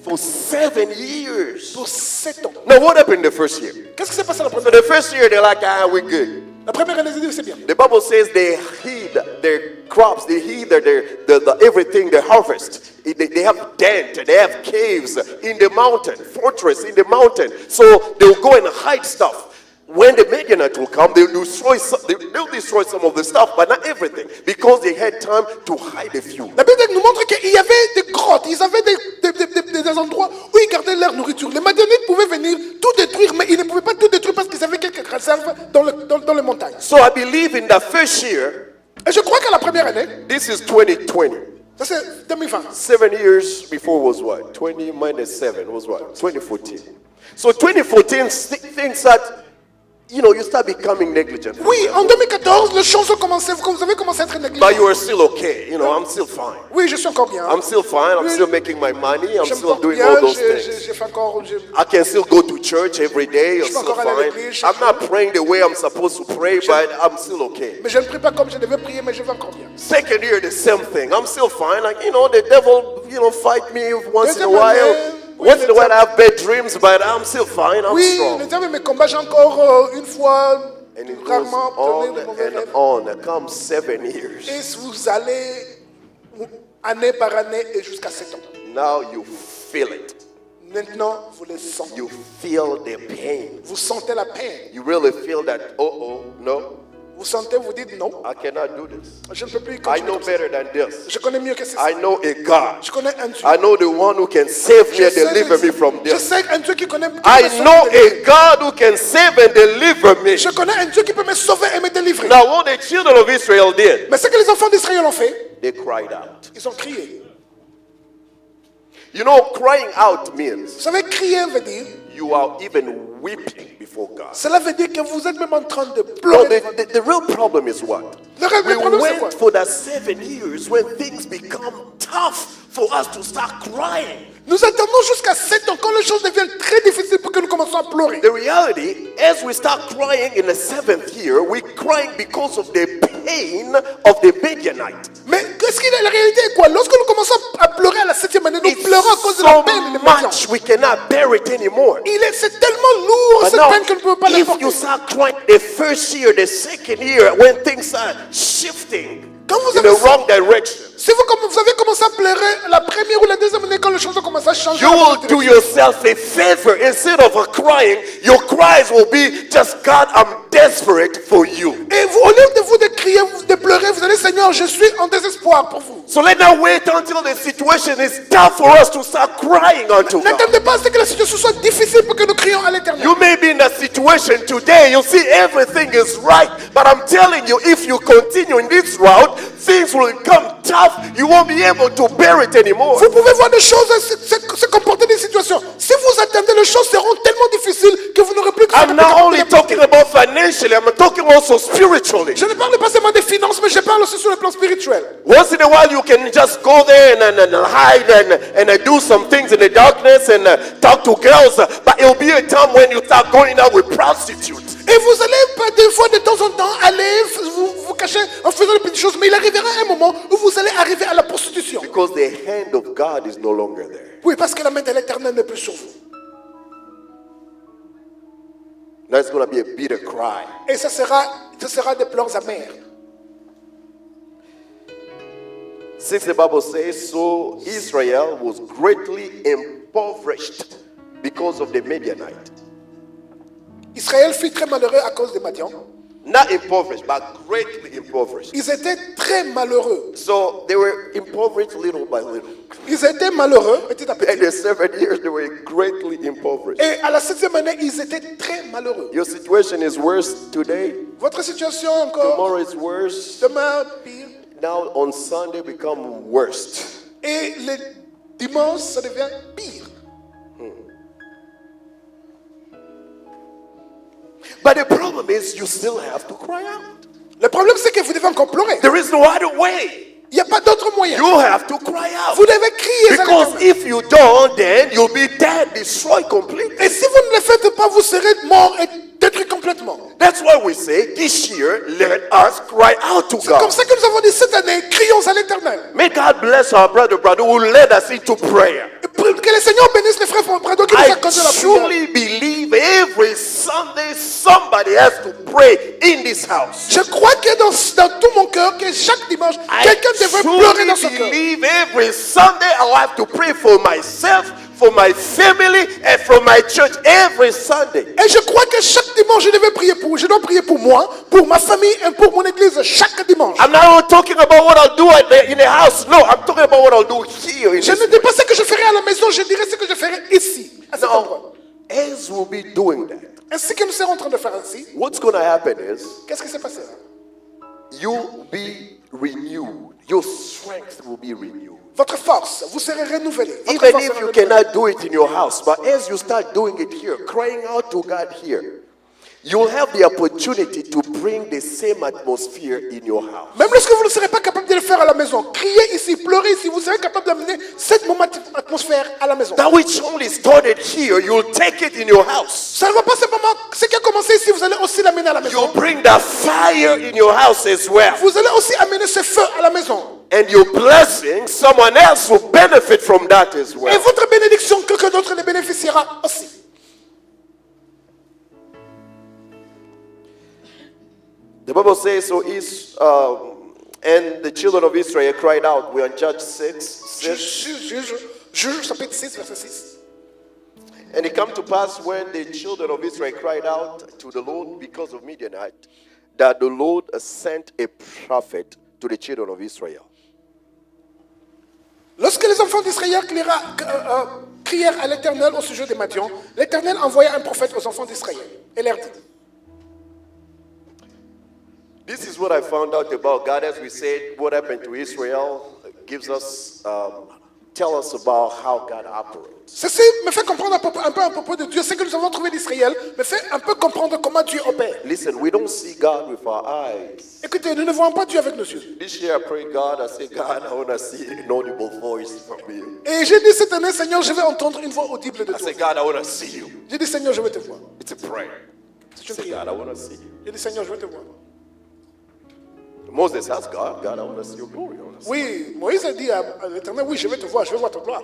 Speaker 2: for 7 years.
Speaker 1: Pour 7 ans.
Speaker 2: Now what happened the first year?
Speaker 1: Qu'est-ce qui s'est passé la
Speaker 2: So
Speaker 1: première
Speaker 2: the first year they're like, we're good.
Speaker 1: La première année, ils disent c'est bien.
Speaker 2: The Bible says they hid their crops, they hid the everything, their harvest. They have dent, they have caves in the mountain, fortress in the mountain. So they'll go and hide stuff. When the Midianites will come, they'll destroy some of the stuff, but not everything, because they had time to hide a few.
Speaker 1: La Bible nous montre qu'il y avait des grottes, ils avaient des endroits où ils gardaient leur nourriture. Les Madianites pouvaient venir tout détruire, mais ils ne pouvaient pas tout détruire parce qu'ils avaient quelques réserves dans les montagnes.
Speaker 2: So I believe in the first year,
Speaker 1: Et je crois qu'à la première année,
Speaker 2: this is 2020.
Speaker 1: ça c'est 2020.
Speaker 2: 7 years before was what? 20 minus 7 was what? 2014. So 2014, things that, you start becoming negligent.
Speaker 1: Oui, en 2014, les choses ont commencé, vous avez commencé à être
Speaker 2: But
Speaker 1: négligents.
Speaker 2: you are still okay. I'm still fine.
Speaker 1: Oui, je suis encore bien.
Speaker 2: I'm still fine. I'm still making my money. I'm
Speaker 1: Je me
Speaker 2: still
Speaker 1: porte
Speaker 2: doing
Speaker 1: bien,
Speaker 2: all those things.
Speaker 1: j'ai fait encore...
Speaker 2: I can still go to church every day. I'm
Speaker 1: Je peux
Speaker 2: still
Speaker 1: encore aller à
Speaker 2: fine.
Speaker 1: l'église,
Speaker 2: I'm not praying the way I'm supposed to pray, but I'm still okay.
Speaker 1: Mais je ne prie pas comme je devais prier, mais je vais encore bien.
Speaker 2: Second year, the same thing. I'm still fine. Like, the devil, fight me once in a
Speaker 1: Deuxième
Speaker 2: while.
Speaker 1: année, oui,
Speaker 2: Once in a while,
Speaker 1: le
Speaker 2: I have bad dreams, but I'm still fine. I'm
Speaker 1: Oui,
Speaker 2: strong.
Speaker 1: le diable me combat, j'ai encore une fois,
Speaker 2: And it goes
Speaker 1: rarement,
Speaker 2: on
Speaker 1: donné de mauvais rêves.
Speaker 2: and on. It comes 7 years.
Speaker 1: Et vous allez année par année et jusqu'à 7 ans.
Speaker 2: Now you feel it.
Speaker 1: Maintenant, vous le sentez.
Speaker 2: You feel the pain.
Speaker 1: Vous sentez la peine.
Speaker 2: You really feel that, no,
Speaker 1: Vous sentez, vous dites non,
Speaker 2: I cannot do this.
Speaker 1: je ne peux plus
Speaker 2: I
Speaker 1: continuer
Speaker 2: know
Speaker 1: comme ça.
Speaker 2: better than this.
Speaker 1: Je connais mieux que c'est ça.
Speaker 2: I know a God.
Speaker 1: Je connais un Dieu.
Speaker 2: I know the one who can save me and deliver me from
Speaker 1: Je
Speaker 2: this.
Speaker 1: sais un Dieu qui connaît.
Speaker 2: I know a God who can save and deliver me.
Speaker 1: Je connais un Dieu qui peut me sauver et me délivrer.
Speaker 2: Now, what the children of Israel did,
Speaker 1: Mais ce que les enfants d'Israël ont fait,
Speaker 2: they cried out.
Speaker 1: ils ont crié.
Speaker 2: Crying out means
Speaker 1: Vous savez, crier veut dire,
Speaker 2: you are even weeping before God.
Speaker 1: cela veut dire que vous êtes même en train de
Speaker 2: No,
Speaker 1: pleurer.
Speaker 2: the real problem is what?
Speaker 1: Le problème, c'est quoi?
Speaker 2: We went for that 7 years when things become tough for us to start crying.
Speaker 1: Nous attendons jusqu'à 7 ans quand les choses deviennent très difficiles pour que nous commençons à pleurer.
Speaker 2: The reality, as we start crying in the 7th year, we're crying because of the pain of the Midianite.
Speaker 1: Mais qu'est-ce qu'il est la réalité est quoi? Lorsque nous commençons à pleurer à la 7e année, nous
Speaker 2: It's
Speaker 1: pleurons à cause de la
Speaker 2: so
Speaker 1: peine des Midians.
Speaker 2: much we cannot bear it anymore.
Speaker 1: C'est tellement lourd
Speaker 2: But
Speaker 1: cette
Speaker 2: now,
Speaker 1: peine que nous ne pouvons pas la
Speaker 2: if
Speaker 1: porter.
Speaker 2: you start crying the first year, the second year, when things are shifting
Speaker 1: Quand vous
Speaker 2: in
Speaker 1: avez
Speaker 2: the wrong direction,
Speaker 1: Si vous avez commencé à pleurer la première ou la deuxième année quand les choses ont commencé à changer,
Speaker 2: you will do yourself a favor. Instead of crying, your cries will be just, God, I'm desperate for you.
Speaker 1: et vous, au lieu de vous de crier, de pleurer, vous allez, Seigneur, je suis en désespoir pour vous.
Speaker 2: So let's not wait until the situation is tough for us to start crying unto God.
Speaker 1: N'attendez pas à ce que la situation soit difficile pour que nous crions à l'Éternel.
Speaker 2: You may be in a situation today, you see everything is right, but I'm telling you, if you continue in this route, things will become tough. You won't be able to bear it anymore.
Speaker 1: Vous pouvez voir des choses se comporter des situations. Si vous attendez, les choses seront tellement difficiles que vous n'aurez plus que
Speaker 2: I'm not only talking about financially, I'm talking also spiritually.
Speaker 1: Je ne parle pas seulement des finances, mais je parle aussi sur le plan spirituel.
Speaker 2: Once in a while, you can just go there and hide and do some things in the darkness and talk to girls, but it'll be a time when you start going out with prostitutes.
Speaker 1: Et vous allez pas des fois de temps en temps aller vous cacher en faisant des petites choses, mais il arrivera un moment où vous allez arriver à la prostitution.
Speaker 2: Because the hand of God is no longer there.
Speaker 1: Oui, parce que la main de l'Éternel n'est plus sur vous.
Speaker 2: That's going to be a bitter cry.
Speaker 1: Et ce sera des pleurs amers.
Speaker 2: Since the Bible says so, Israel was greatly impoverished because of the Midianite.
Speaker 1: Israël fut très malheureux à cause des Madians.
Speaker 2: Not impoverished, but greatly impoverished.
Speaker 1: Ils étaient très malheureux.
Speaker 2: So they were impoverished little by little.
Speaker 1: Ils étaient malheureux petit à
Speaker 2: And
Speaker 1: petit.
Speaker 2: the 7 years they were greatly impoverished.
Speaker 1: Et à la 7e année, ils étaient très malheureux.
Speaker 2: Your situation is worse today.
Speaker 1: Votre situation encore,
Speaker 2: Tomorrow is worse.
Speaker 1: demain pire.
Speaker 2: Now on Sunday become worst.
Speaker 1: Et le dimanche, ça devient pire.
Speaker 2: But the problem is you still have to cry out.
Speaker 1: Le problème, c'est que vous devez encore pleurer.
Speaker 2: There is no other way.
Speaker 1: Il n'y a pas d'autre moyen.
Speaker 2: You have to cry out.
Speaker 1: Vous devez crier à
Speaker 2: Because
Speaker 1: l'Éternel.
Speaker 2: if you don't, then you'll be dead, destroyed completely.
Speaker 1: Et si vous ne le faites pas, vous serez mort et détruit complètement.
Speaker 2: That's why we say this year, let us cry out to
Speaker 1: C'est comme
Speaker 2: God.
Speaker 1: ça que nous avons dit cette année, crions à l'Éternel.
Speaker 2: May God bless our brother who led us into prayer.
Speaker 1: Que le Seigneur bénisse les frères Brado qui nous
Speaker 2: I
Speaker 1: accordent la prière.
Speaker 2: truly believe every Sunday somebody has to pray in this house.
Speaker 1: Je crois que dans tout mon cœur, que chaque dimanche, quelqu'un devrait pleurer dans son
Speaker 2: I
Speaker 1: cœur.
Speaker 2: truly believe every Sunday I'll have to pray for myself, for my family, and for my church every Sunday.
Speaker 1: Et je crois que chaque dimanche, je dois prier pour moi, pour ma famille et pour mon église chaque dimanche.
Speaker 2: I'm not talking about what I'll do in the house. No, I'm talking about what I'll do here. In
Speaker 1: Je
Speaker 2: this
Speaker 1: ne dis pas ce que je ferai à la maison, je dirai ce que je ferai ici, à cet endroit.
Speaker 2: Now, as we'll be doing that,
Speaker 1: Ainsi que nous serons en train de faire ainsi,
Speaker 2: what's going to happen is
Speaker 1: qu'est-ce qui s'est passé là?
Speaker 2: you'll be renewed. Your strength will be renewed.
Speaker 1: Votre force, vous serez renouvelée. Votre
Speaker 2: Even
Speaker 1: force
Speaker 2: if
Speaker 1: sera
Speaker 2: you
Speaker 1: renouvelée.
Speaker 2: cannot do it in your house, but as you start doing it here, crying out to God here, you'll have the opportunity to bring the same atmosphere in your house.
Speaker 1: Même lorsque vous ne serez pas capable de le faire à la maison, criez ici, pleurez ici, vous serez capable d'amener cette atmosphère à la maison.
Speaker 2: That which only started here, you'll take it in your house.
Speaker 1: Ça ne va pas simplement, ce qui a commencé ici, vous allez aussi l'amener à la maison.
Speaker 2: You'll bring that fire in your house as well.
Speaker 1: Vous allez aussi amener ce feu à la maison.
Speaker 2: And your blessing, someone else will benefit from that as
Speaker 1: Et
Speaker 2: well.
Speaker 1: votre bénédiction, quelqu'un d'autre les bénéficiera aussi.
Speaker 2: The Bible says, so and the children of Israel cried out. We're in Judges 6.
Speaker 1: Juge chapitre 6, verset 6.
Speaker 2: And it came to pass when the children of Israel cried out to the Lord because of Midianite, that the Lord sent a prophet to the children of Israel.
Speaker 1: Lorsque les enfants d'Israël crièrent à l'Éternel au sujet des Madians, l'Éternel envoya un prophète aux enfants d'Israël et leur dit:
Speaker 2: This is what I found out about God. As we said, what happened to Israel gives us, tell us about how God operates.
Speaker 1: Ceci me fait comprendre un peu à propos de Dieu. Ce que nous avons trouvé d'Israël me fait un peu comprendre comment Dieu opère.
Speaker 2: Listen, we don't see God with our eyes.
Speaker 1: Écoutez, nous ne voyons pas Dieu avec nos yeux.
Speaker 2: This year I pray God, I say, God, I want to see an audible voice from you.
Speaker 1: Et j'ai dit cette année, Seigneur, je vais entendre une voix audible de
Speaker 2: I
Speaker 1: toi.
Speaker 2: say, God, I want to see you.
Speaker 1: J'ai dit, Seigneur, je veux te voir.
Speaker 2: It's a prayer.
Speaker 1: C'est
Speaker 2: I
Speaker 1: une
Speaker 2: say,
Speaker 1: prière.
Speaker 2: God, I want to see you.
Speaker 1: J'ai dit, Seigneur, je veux te voir.
Speaker 2: Moses asked God, God, I want to see your glory. I wanna see.
Speaker 1: Oui, Moïse a dit à l'Éternel, oui, je vais te voir, je vais voir ton gloire.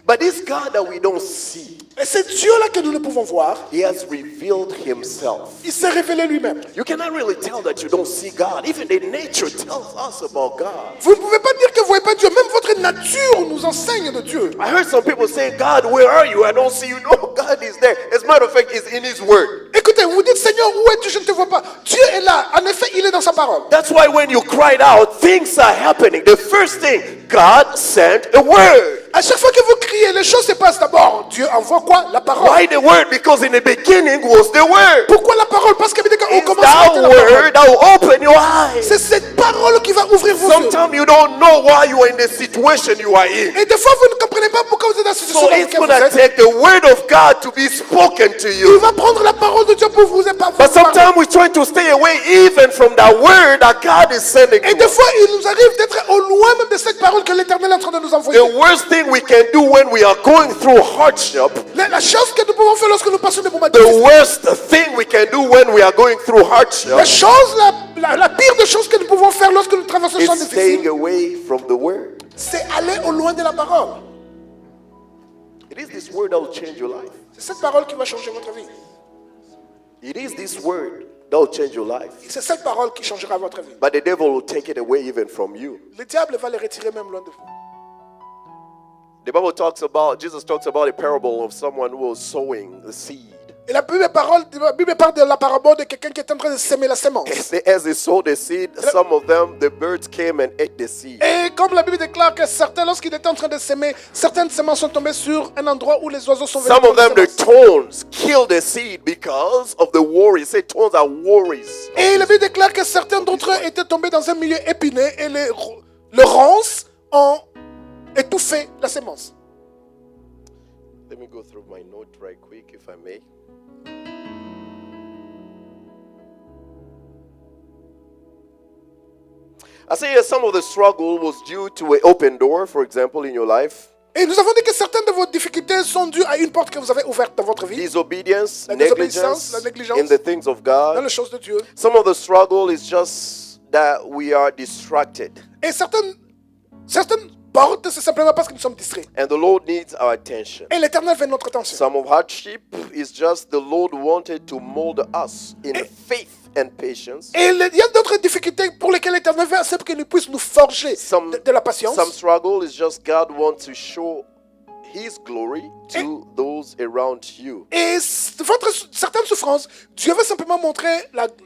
Speaker 2: But this God that we don't see,
Speaker 1: Et c'est Dieu-là que nous ne pouvons voir.
Speaker 2: he has revealed himself.
Speaker 1: Il s'est révélé lui-même.
Speaker 2: You cannot really tell that you don't see God. Even the nature tells us about God.
Speaker 1: Vous ne pouvez pas dire que vous ne voyez pas Dieu. Même votre nature nous enseigne de Dieu.
Speaker 2: I heard some people say, God, where are you? I don't see you. No, God is there. As a matter of fact, he's in his word.
Speaker 1: Écoutez, vous dites, Seigneur, où es-tu? Je ne te vois pas. Dieu est là. En effet, il est dans sa parole.
Speaker 2: That's why when you cried out, things are happening. The first thing, God sent a word.
Speaker 1: À chaque fois que vous criez, les choses se passent d'abord. Dieu envoie quoi? La parole.
Speaker 2: Why the word? Because in the beginning was the word.
Speaker 1: Pourquoi la parole? Parce qu'au
Speaker 2: It's
Speaker 1: commencement,
Speaker 2: that
Speaker 1: c'était la parole.
Speaker 2: word that will open your eyes.
Speaker 1: C'est cette parole qui va ouvrir vos yeux.
Speaker 2: Sometimes you don't know why you are in the situation you are in.
Speaker 1: Et des fois, vous ne comprenez pas pourquoi vous êtes dans cette situation
Speaker 2: So
Speaker 1: dans
Speaker 2: it's
Speaker 1: laquelle
Speaker 2: going
Speaker 1: vous
Speaker 2: to
Speaker 1: êtes.
Speaker 2: take the word of God to be spoken to
Speaker 1: Il
Speaker 2: you.
Speaker 1: va prendre la parole de Dieu pour vous
Speaker 2: But
Speaker 1: parler.
Speaker 2: sometimes we're trying to stay away even from that word that God is sending
Speaker 1: Et
Speaker 2: to
Speaker 1: des
Speaker 2: us.
Speaker 1: fois, il nous arrive d'être au loin même de cette parole que l'Éternel est en train de nous envoyer.
Speaker 2: The worst thing we can do when we are going through hardship,
Speaker 1: La chose que nous pouvons faire lorsque nous passons des moments
Speaker 2: the
Speaker 1: difficiles,
Speaker 2: worst thing we can do when we are going through hardship
Speaker 1: la pire des choses que nous pouvons faire lorsque nous traversons des choses
Speaker 2: is staying
Speaker 1: difficiles,
Speaker 2: away from the word.
Speaker 1: c'est aller au loin de la parole.
Speaker 2: It is this word that will change your life.
Speaker 1: C'est cette parole qui va changer votre vie.
Speaker 2: It is this word that will change your life.
Speaker 1: C'est cette parole qui changera votre vie.
Speaker 2: But the devil will take it away even from you.
Speaker 1: Le diable va les retirer même loin de vous.
Speaker 2: The Bible talks about, Jesus talks about a parable of someone who was sowing the seed.
Speaker 1: Et la Bible parle de la parabole de quelqu'un qui est en train de semer la sémence.
Speaker 2: As they sowed the seed, some of them, the birds came and ate the seed.
Speaker 1: Et comme la Bible déclare que certains, lorsqu'il était en train de s'aimer, certaines semences sont tombées sur un endroit où les oiseaux sont venus.
Speaker 2: Some of
Speaker 1: prendre
Speaker 2: them,
Speaker 1: les
Speaker 2: the
Speaker 1: semences.
Speaker 2: thorns killed the seed because of the worries. Say thorns are worries.
Speaker 1: Et la Bible déclare que certains d'entre eux étaient tombés dans un milieu épineux et le ronces ont étouffé la sémence.
Speaker 2: Let me go through my note right quick, if I may. I say some of the struggle was due to an open door, for example, in your life.
Speaker 1: Et nous avons dit que certaines de vos difficultés sont dues à une porte que vous avez ouverte dans votre vie,
Speaker 2: Disobedience,
Speaker 1: La désobéissance,
Speaker 2: negligence
Speaker 1: la négligence.
Speaker 2: in the things of
Speaker 1: dans
Speaker 2: God.
Speaker 1: les choses de Dieu.
Speaker 2: Some of the struggle is just that we are distracted.
Speaker 1: Et certaines portes, c'est simplement parce que nous sommes distraits.
Speaker 2: And the Lord needs our attention.
Speaker 1: Et l'Éternel veut notre attention.
Speaker 2: Some of hardship is just the Lord wanted to mold us in faith and patience.
Speaker 1: Et il y a d'autres difficultés pour lesquelles l'Éternel veut, c'est pour qu'il puisse nous forger de la patience.
Speaker 2: Some struggle is just God wants to show His glory to those around you.
Speaker 1: Et certaines souffrances, Dieu veut simplement montrer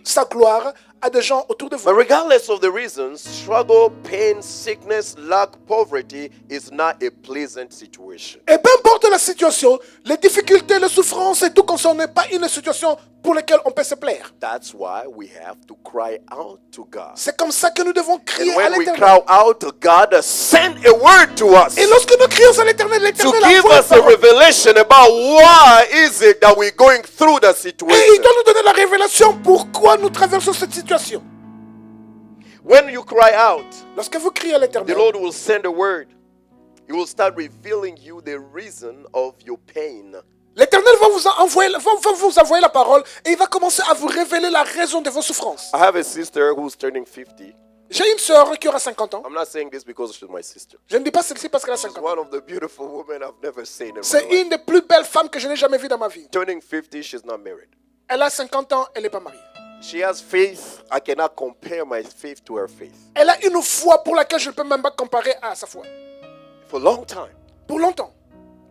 Speaker 1: sa gloire à des gens autour de vous.
Speaker 2: But regardless of the reasons, struggle, pain, sickness, lack, poverty is not a pleasant situation.
Speaker 1: Et peu importe la situation, les difficultés, les souffrances et tout concerné, pas une situation pour laquelle on peut se plaire.
Speaker 2: That's why we have to cry out to God.
Speaker 1: C'est comme ça que nous devons crier
Speaker 2: And
Speaker 1: à
Speaker 2: when we
Speaker 1: l'Éternel.
Speaker 2: cry out to God, send a word to us.
Speaker 1: Et lorsque nous crions à l'Éternel,
Speaker 2: To
Speaker 1: l'Éternel
Speaker 2: give
Speaker 1: envoie une
Speaker 2: us a
Speaker 1: parole.
Speaker 2: revelation about why is it that we're going through the
Speaker 1: Et il
Speaker 2: situation.
Speaker 1: doit nous donner la révélation pourquoi nous traversons cette situation.
Speaker 2: When you cry out,
Speaker 1: Lorsque vous criez à
Speaker 2: the
Speaker 1: l'Éternel,
Speaker 2: Lord will send a word. He will start revealing you the reason of your pain.
Speaker 1: l'Éternel va vous envoyer la parole et il va commencer à vous révéler la raison de vos souffrances.
Speaker 2: I have a sister who's turning 50.
Speaker 1: J'ai une sœur qui aura 50 ans.
Speaker 2: I'm not saying this because she's my sister.
Speaker 1: Je ne dis pas celle-ci parce qu'elle a
Speaker 2: She's
Speaker 1: 50 ans.
Speaker 2: one of the beautiful women I've never seen in my
Speaker 1: C'est
Speaker 2: life.
Speaker 1: une des plus belles femmes que je n'ai jamais vues dans ma vie.
Speaker 2: Turning 50, she's not married.
Speaker 1: Elle a 50 ans, elle n'est pas mariée.
Speaker 2: She has faith. I cannot compare my faith to her faith.
Speaker 1: Elle a une foi pour laquelle je ne peux même pas comparer à sa foi.
Speaker 2: For a long time,
Speaker 1: Pour longtemps,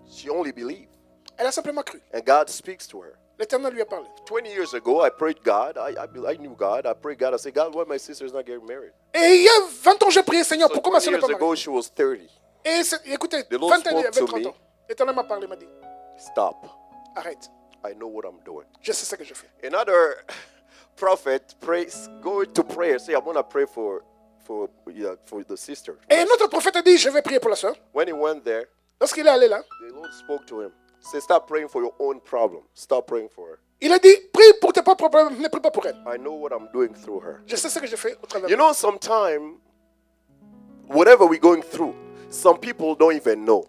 Speaker 2: she only believed.
Speaker 1: elle a simplement cru.
Speaker 2: And God speaks to her.
Speaker 1: L'Éternel lui a parlé.
Speaker 2: 20 years ago, I prayed God. I knew God. I prayed God. I said, God, why my sister's not getting married?
Speaker 1: Et il y a 20 ans, j'ai prié, Seigneur,
Speaker 2: So
Speaker 1: pourquoi ma
Speaker 2: 20
Speaker 1: sœur n'est pas
Speaker 2: years
Speaker 1: mariée?
Speaker 2: ago, she was 30.
Speaker 1: Et écoutez,
Speaker 2: The Lord
Speaker 1: 20 ans,
Speaker 2: spoke
Speaker 1: il avait
Speaker 2: to
Speaker 1: 30
Speaker 2: me.
Speaker 1: ans. L'Éternel m'a parlé, m'a dit,
Speaker 2: Stop.
Speaker 1: arrête,
Speaker 2: I know what I'm doing.
Speaker 1: je sais ce que je fais.
Speaker 2: Another prophet prays, go to prayer. Say, I'm going to pray for the sister.
Speaker 1: Et notre prophète a dit, je vais prier pour la sœur.
Speaker 2: When he went there,
Speaker 1: Lorsqu'il est allé là,
Speaker 2: the Lord spoke to him. Say, stop praying for your own problem. Stop praying for her.
Speaker 1: il a dit, prie pour tes propres problèmes, ne prie pas pour elle.
Speaker 2: I know what I'm doing through her.
Speaker 1: Je sais ce que je fais au travers.
Speaker 2: You know, sometimes, whatever we're going through, some people don't even know.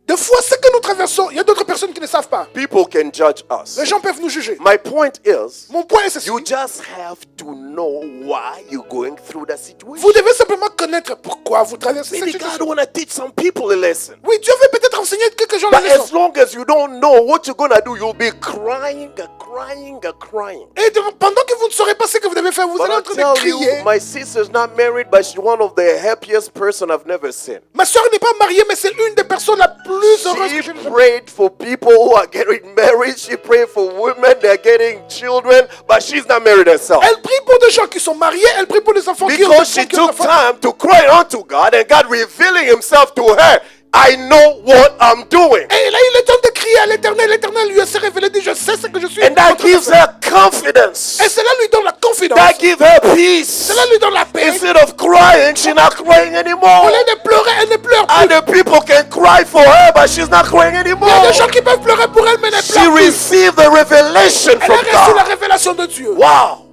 Speaker 1: Des fois, ce que nous traversons, il y a d'autres personnes qui ne savent pas.
Speaker 2: People can judge us.
Speaker 1: Les gens peuvent nous juger.
Speaker 2: My point is,
Speaker 1: Mon point est ceci.
Speaker 2: you just have to know why you're going through that situation.
Speaker 1: Vous devez simplement connaître pourquoi quoi vous traversez cette
Speaker 2: Maybe God
Speaker 1: situation.
Speaker 2: want to teach some people a lesson.
Speaker 1: Oui, Dieu veut peut-être enseigner quelques gens la
Speaker 2: But as
Speaker 1: leçon.
Speaker 2: long as you don't know what you're going to do, you'll be crying.
Speaker 1: Et pendant que vous ne saurez pas ce que vous devez faire, vous
Speaker 2: But
Speaker 1: allez
Speaker 2: I
Speaker 1: être en train
Speaker 2: tell
Speaker 1: de crier.
Speaker 2: you, my sister's not married, but she's one of the happiest person I've never seen.
Speaker 1: Ma soeur n'est pas mariée, mais c'est une des personnes la plus heureuse que
Speaker 2: She
Speaker 1: j'ai jamais.
Speaker 2: prayed for people who are getting married. She prayed for women that are getting children, but she's not married herself.
Speaker 1: Elle prie pour des gens qui sont mariés, elle prie pour des enfants qui ont
Speaker 2: Because she
Speaker 1: des enfants.
Speaker 2: took time to cry unto God and God revealing himself to her. I know what I'm doing.
Speaker 1: Et elle a eu le temps de crier à l'Éternel. L'Éternel lui s'est révélé, dit, je sais ce que je suis.
Speaker 2: And that
Speaker 1: Votre
Speaker 2: gives
Speaker 1: personne.
Speaker 2: her confidence.
Speaker 1: Et cela lui donne la confidence.
Speaker 2: That gives her peace.
Speaker 1: Cela lui donne la paix.
Speaker 2: Instead of crying, she's not crying
Speaker 1: Au
Speaker 2: anymore.
Speaker 1: lieu de pleurer, elle ne pleure plus.
Speaker 2: Other people can cry for her, but she's not crying
Speaker 1: Il y
Speaker 2: anymore.
Speaker 1: a des gens qui peuvent pleurer pour elle, mais ne
Speaker 2: She
Speaker 1: pleurent plus.
Speaker 2: received the revelation
Speaker 1: Elle a
Speaker 2: from
Speaker 1: reçu la
Speaker 2: God.
Speaker 1: révélation de Dieu.
Speaker 2: Wow.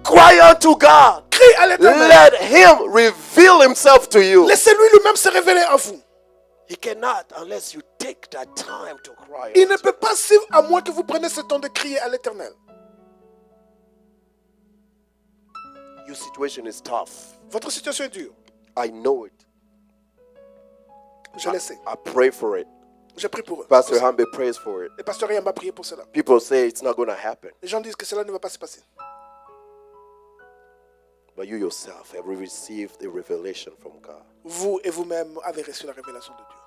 Speaker 2: Cry unto God.
Speaker 1: Crie à l'Éternel.
Speaker 2: Let him reveal himself to you.
Speaker 1: Laissez-lui lui-même se révéler à vous.
Speaker 2: He cannot unless you take that time to cry.
Speaker 1: Il ne peut pas suivre à moins que vous preniez ce temps de crier à l'Éternel.
Speaker 2: Your situation is tough.
Speaker 1: Votre situation est dure.
Speaker 2: I know it.
Speaker 1: Je le sais.
Speaker 2: I pray for it.
Speaker 1: J'ai prié pour eux.
Speaker 2: Pastor Hambe prays for it.
Speaker 1: Et Pasteur Yamba a prié pour cela.
Speaker 2: People say it's not going to happen.
Speaker 1: Les gens disent que cela ne va pas se passer.
Speaker 2: But you yourself have received a revelation from God.
Speaker 1: Vous et vous-même avez reçu la révélation de Dieu.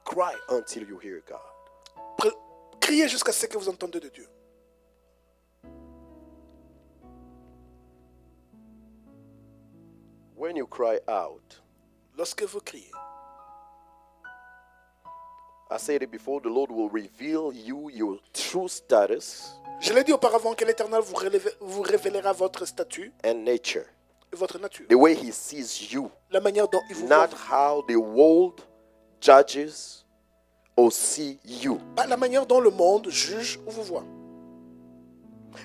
Speaker 2: Cry until you hear God.
Speaker 1: Criez jusqu'à ce que vous entendez de Dieu.
Speaker 2: When you cry out,
Speaker 1: Lorsque vous criez,
Speaker 2: I said it before, the Lord will reveal you your true status
Speaker 1: je l'ai dit auparavant que l'Éternel vous révélera votre statut
Speaker 2: and nature.
Speaker 1: et votre nature.
Speaker 2: The way he sees you,
Speaker 1: La manière dont il vous voit.
Speaker 2: not how the world judges or see you.
Speaker 1: Pas la manière dont le monde juge ou vous voit.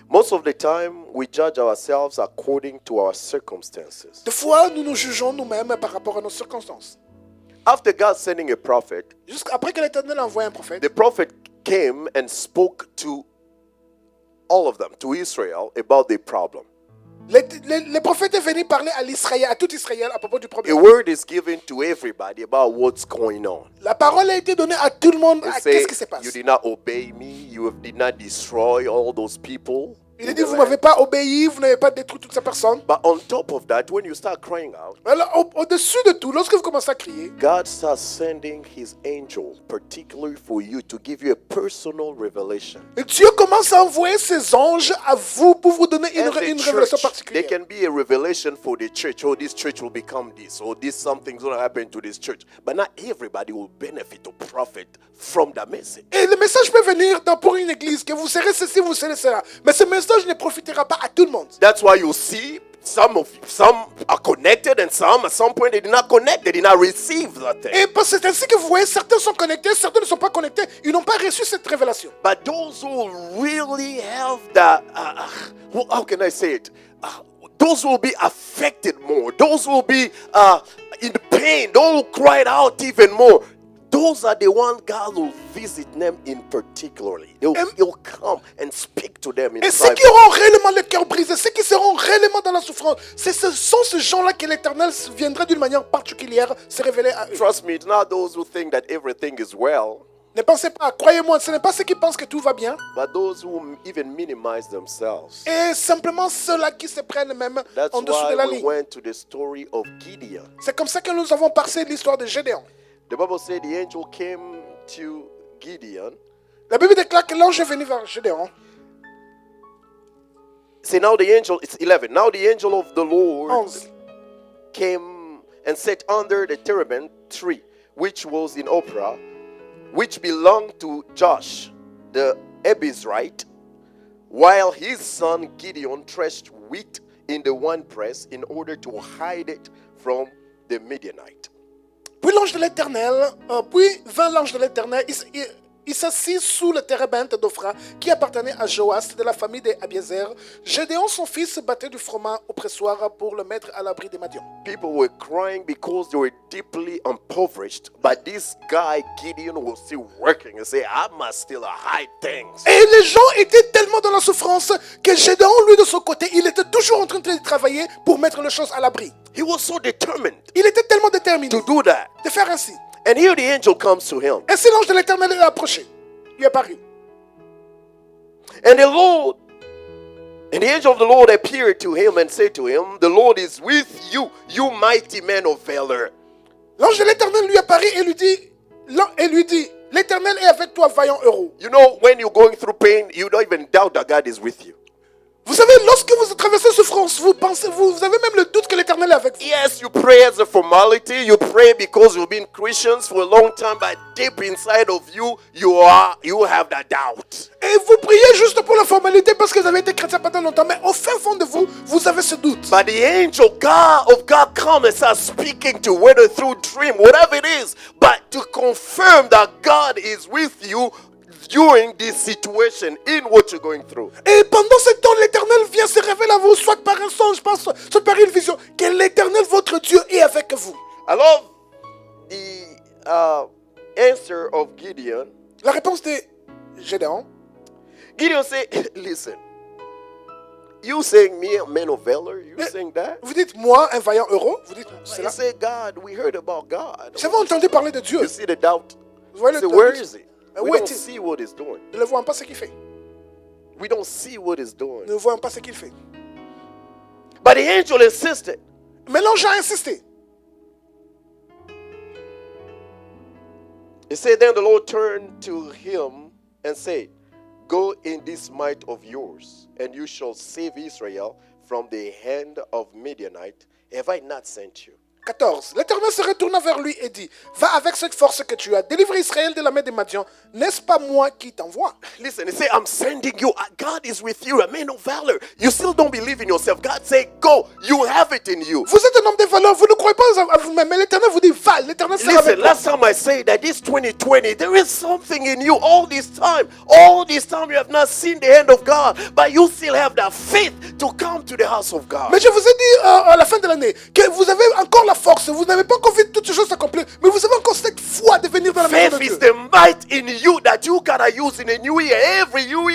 Speaker 2: Most of the time, we judge ourselves according to our circumstances.
Speaker 1: Des fois, nous nous jugeons nous-mêmes par rapport à nos circonstances.
Speaker 2: After God sending a prophet,
Speaker 1: Jusqu'après que l'Éternel a envoyé un prophète,
Speaker 2: the prophet came and spoke to all of them, to Israel, about the problem.
Speaker 1: les prophètes est venu parler à l'Israël, à tout Israël à propos du
Speaker 2: A
Speaker 1: problème.
Speaker 2: word is given to everybody about what's going on.
Speaker 1: La parole a été donnée à tout le monde.
Speaker 2: They
Speaker 1: À
Speaker 2: say,
Speaker 1: qu'est-ce qui se passe?
Speaker 2: you did not obey me, you did not destroy all those people.
Speaker 1: Il a dit, vous ne m'avez pas obéi, vous n'avez pas détruit toutes ces personnes.
Speaker 2: But on top of that, when you start crying out,
Speaker 1: Alors, au-dessus de tout, lorsque vous commencez à crier,
Speaker 2: God starts sending his angel, particularly for you, to give you a personal revelation.
Speaker 1: Dieu commence à envoyer ses anges à vous pour vous donner
Speaker 2: And
Speaker 1: une
Speaker 2: the
Speaker 1: révélation
Speaker 2: church,
Speaker 1: particulière.
Speaker 2: there can be a revelation for the church. Oh, this church will become this. Or this something's going to happen to this church. But not everybody will benefit or profit from that message.
Speaker 1: Et le message peut venir pour une église, que vous serez ceci, vous serez cela. Mais ce message ne profitera pas à tout le monde.
Speaker 2: That's why you see some are connected and some at some point they did not connect. They did not receive that thing.
Speaker 1: Et c'est ainsi que vous voyez, certains sont connectés, certains ne sont pas connectés. Ils n'ont pas reçu cette révélation.
Speaker 2: But those who really have that, how can I say it? Those will be affected more. Those will be in pain. Those who cried out even more. Those are the ones God will visit them in particularly. He'll come and speak to them in
Speaker 1: Et ceux
Speaker 2: private.
Speaker 1: qui auront réellement le cœur brisé, ceux qui seront réellement dans la souffrance, ce sont ces gens-là que l'Éternel viendra d'une manière particulière se révéler à eux.
Speaker 2: Trust me, it's not those who think that everything is well,
Speaker 1: Ne pensez pas, croyez-moi, ce n'est pas ceux qui pensent que tout va bien.
Speaker 2: but those who even minimize themselves.
Speaker 1: Et simplement ceux-là qui se prennent même
Speaker 2: That's
Speaker 1: en dessous de la
Speaker 2: why we
Speaker 1: ligne.
Speaker 2: went to the story of Gideon.
Speaker 1: C'est comme ça que nous avons passé l'histoire de Gédéon.
Speaker 2: The Bible said the angel came to Gideon.
Speaker 1: La Bible déclare que l'ange est venu vers Gédéon.
Speaker 2: Say now the angel, it's 11. Now the angel of the Lord
Speaker 1: 11.
Speaker 2: came and sat under the terebinth tree, which was in Ophrah, which belonged to Josh, the Abiezrite, while his son Gideon threshed wheat in the winepress in order to hide it from the Midianite.
Speaker 1: Puis l'ange de l'Éternel, puis vint l'ange de l'Éternel, il s'assit sous le térébinthe d'Ophra qui appartenait à Joas de la famille des Abiezer. Gédéon, son fils, battait du froment au pressoir pour le mettre à l'abri des Madians.
Speaker 2: People were crying because they were deeply impoverished, but this guy Gideon was still working and say, I must still hide things.
Speaker 1: Et les gens étaient tellement dans la souffrance que Gédéon, lui, de son côté, il était toujours en train de travailler pour mettre les choses à l'abri.
Speaker 2: He was so determined
Speaker 1: Il était tellement déterminé
Speaker 2: to do that.
Speaker 1: de faire ainsi.
Speaker 2: And here the angel comes to him.
Speaker 1: Ainsi l'ange de l'Éternel est approché, lui est apparu.
Speaker 2: And the Lord, and the angel of the Lord appeared to him and said to him, the Lord is with you, you mighty man of valor.
Speaker 1: L'ange de l'Éternel lui apparut et lui dit, l'Éternel est avec toi, vaillant héros.
Speaker 2: You know, when you're going through pain, you don't even doubt that God is with you.
Speaker 1: Vous savez, lorsque vous traversez souffrance, vous avez même le doute que l'Éternel est avec vous.
Speaker 2: Yes, you pray as a formality. You pray because you've been Christians for a long time, but deep inside of you, you have that doubt.
Speaker 1: Et vous priez juste pour la formalité parce que vous avez été chrétien pendant longtemps, mais au fin fond de vous, vous avez ce doute.
Speaker 2: But the angel of God comes and starts speaking to you, whether through dream, whatever it is, but to confirm that God is with you during this situation, in what you're going through.
Speaker 1: Et pendant ce temps, l'Éternel vient se révéler à vous, soit par un songe, soit par une vision, que l'Éternel, votre Dieu, est avec vous.
Speaker 2: I love the answer of Gideon.
Speaker 1: La réponse de Gédéon.
Speaker 2: Gideon said, listen, you saying me a man of valor, you saying that?
Speaker 1: Vous dites, moi, un vaillant héros. Vous dites,
Speaker 2: You
Speaker 1: cela.
Speaker 2: say, God, we heard about God.
Speaker 1: Vous avez entendu parler de Dieu.
Speaker 2: You see the doubt?
Speaker 1: Vous voyez
Speaker 2: So
Speaker 1: le
Speaker 2: where
Speaker 1: doute.
Speaker 2: is he?
Speaker 1: Où
Speaker 2: We don't
Speaker 1: est-il?
Speaker 2: see what he's doing.
Speaker 1: Nous ne voyons pas ce qu'il fait.
Speaker 2: We don't see what he's doing.
Speaker 1: Nous ne voyons pas ce qu'il fait.
Speaker 2: But the angel insisted.
Speaker 1: Mais l'ange a insisté.
Speaker 2: He said, then the Lord turned to him and said, go in this might of yours, and you shall save Israel from the hand of Midianite. Have I not sent you?
Speaker 1: 14. L'Éternel se retourna vers lui et dit, va avec cette force que tu as, délivre Israël de la main des Madians. N'est-ce pas moi qui t'envoie?
Speaker 2: Listen, he said, I'm sending you. God is with you, a man of valor. You still don't believe in yourself. God said, go. You have it in you.
Speaker 1: Vous êtes un homme de valeur, vous ne croyez pas à vous-même, mais l'Éternel vous dit, va, l'Éternel sera avec
Speaker 2: Listen,
Speaker 1: toi.
Speaker 2: last time I said that this 2020, there is something in you all this time. You have not seen the hand of God, but you still have that faith to come to the house of God.
Speaker 1: Mais je vous ai dit à la fin de l'année que vous avez encore la force, vous n'avez pas encore vu toutes ces choses s'accomplir, mais vous avez encore cette foi de venir dans la maison
Speaker 2: Faith
Speaker 1: de
Speaker 2: is
Speaker 1: Dieu.
Speaker 2: the might in you that you gotta use in a new year. Every new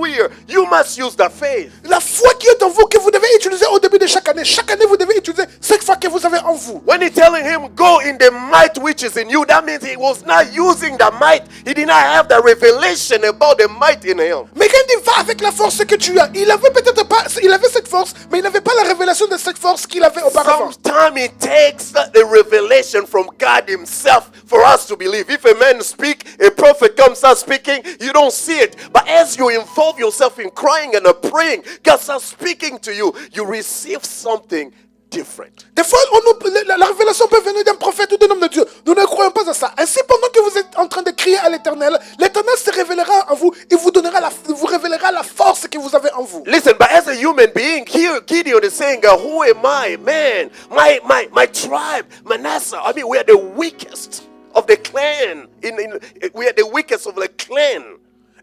Speaker 2: year, you must use that faith.
Speaker 1: La foi qui est en vous, que vous devez utiliser au début de chaque année. Chaque année, vous devez utiliser cette foi que vous avez en vous.
Speaker 2: When he's telling him, go in the might which is in you, that means he was not using the might. He did not have the revelation about the might in him.
Speaker 1: Mais quand il va avec la force que tu as, il avait peut-être pas, il avait cette force, mais il n'avait pas la révélation de cette force qu'il avait auparavant.
Speaker 2: Sometimes it takes the revelation from God himself for us to believe. If a man speak, a prophet comes out speaking, you don't see it. But as you involve yourself in crying and praying, God starts speaking to you, you receive something different.
Speaker 1: Des fois, la révélation peut venir d'un prophète ou d'un homme de Dieu. Nous ne croyons pas à ça. Ainsi, pendant que vous êtes en train de crier à l'Éternel, l'Éternel se révélera en vous et vous révélera la force que vous avez en vous.
Speaker 2: Listen, but as a human being, here Gideon is saying, who am I? Man, my tribe, Manasseh. I mean, we are the weakest of the clan. We are the weakest of the clan.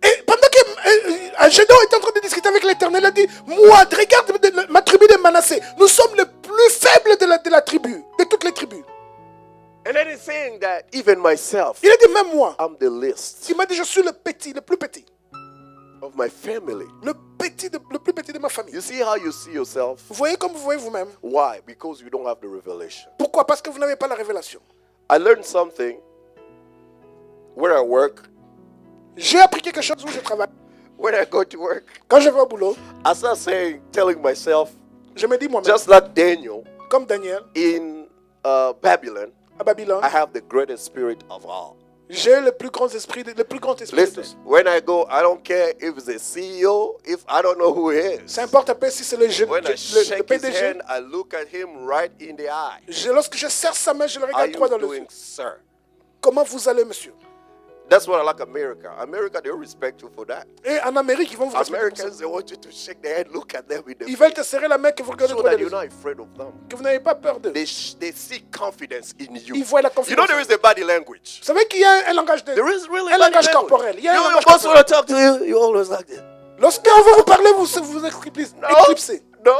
Speaker 1: Et pendant que Gédéon était en train de discuter avec l'Éternel, il a dit, moi, regarde ma tribu de Manassé, nous sommes les plus faibles de la tribu, de toutes les tribus.
Speaker 2: And then he's saying that even myself,
Speaker 1: Il a dit, même moi.
Speaker 2: I'm the least
Speaker 1: Il m'a dit, je suis le plus petit.
Speaker 2: of my family.
Speaker 1: Le plus petit de ma famille.
Speaker 2: You see how you see yourself?
Speaker 1: Vous voyez comme vous voyez vous-même.
Speaker 2: Why? Because you don't have the revelation.
Speaker 1: Pourquoi? Parce que vous n'avez pas la révélation.
Speaker 2: I learned something where I work.
Speaker 1: J'ai appris quelque chose où je travaille.
Speaker 2: When I go to work,
Speaker 1: Quand je vais au boulot,
Speaker 2: I start telling myself,
Speaker 1: je me dis moi-même,
Speaker 2: just like Daniel
Speaker 1: comme Daniel,
Speaker 2: in Babylon,
Speaker 1: à Babylone,
Speaker 2: I have the greatest spirit of all.
Speaker 1: j'ai le plus grand esprit de tous.
Speaker 2: Listen, when I go, I don't care if it's a CEO, if I don't know who he is.
Speaker 1: Ça importe un peu si c'est le
Speaker 2: When I
Speaker 1: le
Speaker 2: shake his
Speaker 1: PDG.
Speaker 2: hand, I look at him right in the eye.
Speaker 1: Lorsque je serre sa main, je le
Speaker 2: How
Speaker 1: regarde droit dans
Speaker 2: you
Speaker 1: le yeux.
Speaker 2: doing, sir?
Speaker 1: Comment vous allez, monsieur?
Speaker 2: That's what I like America. America, they respect you for that.
Speaker 1: Et en Amérique, ils vont vous respecter pour ça.
Speaker 2: Americans, they want you to shake their hand, look at them in the
Speaker 1: Ils veulent te serrer la main, que vous regardez
Speaker 2: so
Speaker 1: droit
Speaker 2: that
Speaker 1: dans les
Speaker 2: you're
Speaker 1: yeux.
Speaker 2: not afraid of them.
Speaker 1: Que vous n'avez pas peur d'eux.
Speaker 2: They see confidence in you.
Speaker 1: Ils voient la
Speaker 2: You know
Speaker 1: confiance.
Speaker 2: there is a body language.
Speaker 1: Vous savez qu'il y a un langage
Speaker 2: There is really
Speaker 1: un
Speaker 2: body
Speaker 1: langage
Speaker 2: language.
Speaker 1: corporel. Il y a un
Speaker 2: Your
Speaker 1: langage
Speaker 2: boss
Speaker 1: corporel.
Speaker 2: want to talk to you, you always like this.
Speaker 1: Lorsqu'on va vous parler, vous éclipsez.
Speaker 2: No, no.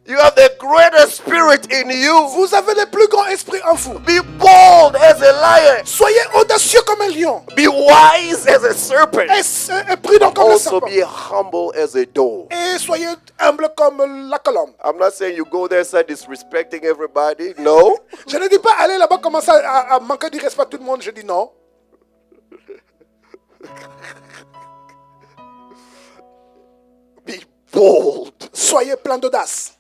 Speaker 2: You have the greater spirit in you.
Speaker 1: Vous avez le plus grand esprit en vous.
Speaker 2: Be bold as a lion.
Speaker 1: Soyez audacieux comme un lion.
Speaker 2: Be wise as a serpent.
Speaker 1: Et prudent comme le
Speaker 2: Also
Speaker 1: serpent.
Speaker 2: be humble as a dove.
Speaker 1: Et soyez humble comme la colombe.
Speaker 2: I'm not saying you go there start disrespecting everybody. No.
Speaker 1: Je ne dis pas aller là-bas commencer à manquer du respect à tout le monde. Je dis non.
Speaker 2: Be bold.
Speaker 1: Soyez plein d'audace.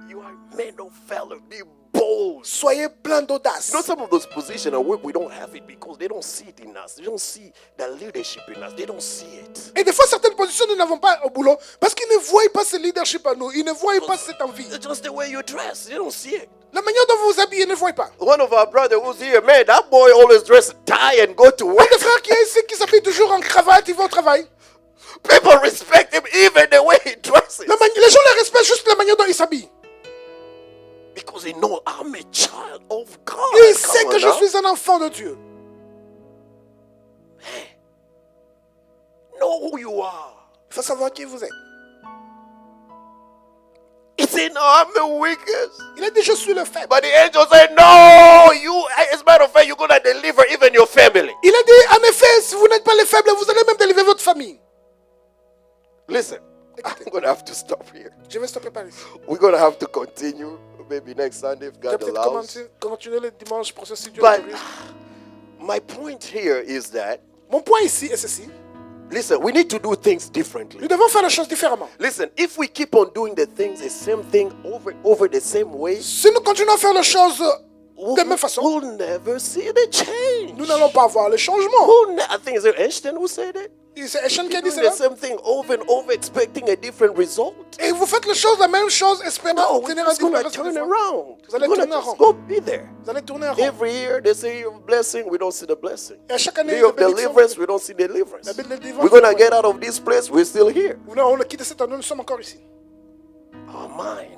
Speaker 2: You are men of valor. Be bold.
Speaker 1: Soyez plein d'audace.
Speaker 2: You know, some of those positions at work, we don't have it because they don't see it in us. They don't see the leadership in us. They don't see it.
Speaker 1: Et des fois, certaines positions, nous n'avons pas au boulot parce qu'ils ne voient pas ce leadership à nous. Ils ne voient pas cette envie.
Speaker 2: It's just the way you dress. They don't see it.
Speaker 1: La manière dont vous vous habillez, ils ne voient pas.
Speaker 2: One of our brothers who's here, man, that boy always dress tie and go to
Speaker 1: Un
Speaker 2: work.
Speaker 1: des frères qui est ici, qui s'habille toujours en cravate, ils vont au travail.
Speaker 2: People respect him even the way he dresses.
Speaker 1: Les gens le respectent juste la manière dont ils s'habillent.
Speaker 2: Because they know I'm a child of God.
Speaker 1: Ils savent que je suis un enfant de Dieu.
Speaker 2: Know who you are.
Speaker 1: Il faut savoir qui vous êtes.
Speaker 2: He said, no, I'm the weakest.
Speaker 1: Il a dit, je suis le faible.
Speaker 2: But the angel said, no, you, as a matter of fact, you're going to deliver even your family.
Speaker 1: Il a dit, en effet, si vous n'êtes pas les faibles, vous allez même délivrer votre famille.
Speaker 2: Listen, I'm going to have to stop here.
Speaker 1: Je vais stopper par ici.
Speaker 2: We're going to have to continue maybe next Sunday if
Speaker 1: Je vais
Speaker 2: God
Speaker 1: peut-être
Speaker 2: allows.
Speaker 1: continuer le dimanche prochain si Dieu
Speaker 2: But
Speaker 1: l'autorise.
Speaker 2: my point here is that,
Speaker 1: Mon point ici est ceci.
Speaker 2: listen, we need to do things
Speaker 1: Nous
Speaker 2: differently.
Speaker 1: devons faire les choses différemment.
Speaker 2: Listen, if we keep on doing the things, the same thing over the same way,
Speaker 1: Si nous continuons à faire les choses de la même façon,
Speaker 2: we'll never see the change.
Speaker 1: nous n'allons pas voir le changement.
Speaker 2: I think it's Einstein who said it.
Speaker 1: C'est Etienne qui a dit
Speaker 2: Doing the
Speaker 1: cela.
Speaker 2: same thing over and over, expecting a different result.
Speaker 1: Et vous faites les choses, la même chose, espérant
Speaker 2: No, we're
Speaker 1: obtenir un
Speaker 2: just going
Speaker 1: différent
Speaker 2: to turn
Speaker 1: résultat.
Speaker 2: around.
Speaker 1: Vous allez
Speaker 2: We're going
Speaker 1: tourner en
Speaker 2: to just
Speaker 1: rond.
Speaker 2: go be there.
Speaker 1: Vous allez tourner en rond.
Speaker 2: Every year they say you're blessing, we don't see the blessing.
Speaker 1: Et à chaque année,
Speaker 2: Day of
Speaker 1: la bénédiction,
Speaker 2: deliverance, we don't see deliverance.
Speaker 1: la délivrance,
Speaker 2: We're going to get out of this place, we're still here.
Speaker 1: on a quitté cette année, nous sommes encore ici.
Speaker 2: Our mind.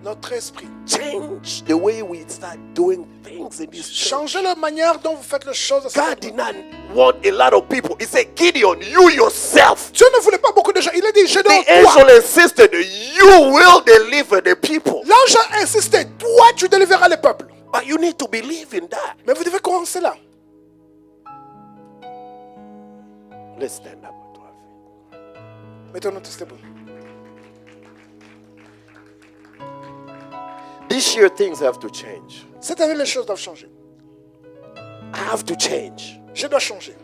Speaker 1: Notre esprit.
Speaker 2: Change the way we start doing things in this church.
Speaker 1: Changez la manière dont vous faites les choses. à cette
Speaker 2: God
Speaker 1: époque.
Speaker 2: did not want a lot of people. He said, Gideon, you yourself.
Speaker 1: Dieu ne voulait pas beaucoup de gens. Il a dit, je
Speaker 2: The
Speaker 1: donne toi.
Speaker 2: angel insisted, you will deliver the people.
Speaker 1: L'ange a insisté, toi tu délivreras le peuple.
Speaker 2: But you need to believe in that.
Speaker 1: Mais vous devez commencer là.
Speaker 2: Let's stand up to our feet.
Speaker 1: Mettons-nous tous debout.
Speaker 2: This year, things have to change.
Speaker 1: Cette année, les choses doivent changer.
Speaker 2: I have to change.
Speaker 1: Je dois changer.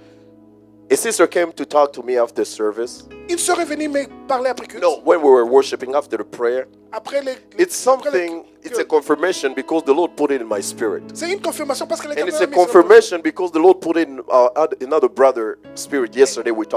Speaker 2: A sister came to talk to me after service.
Speaker 1: Il serait venu me parler après culte.
Speaker 2: No, when we were worshiping after the prayer.
Speaker 1: Après les,
Speaker 2: It's
Speaker 1: après les-
Speaker 2: something, it's a confirmation because the Lord put it in my spirit.
Speaker 1: C'est une confirmation parce que les
Speaker 2: And it's
Speaker 1: caméras
Speaker 2: a confirmation because the Lord put it in another brother spirit. Yesterday we talked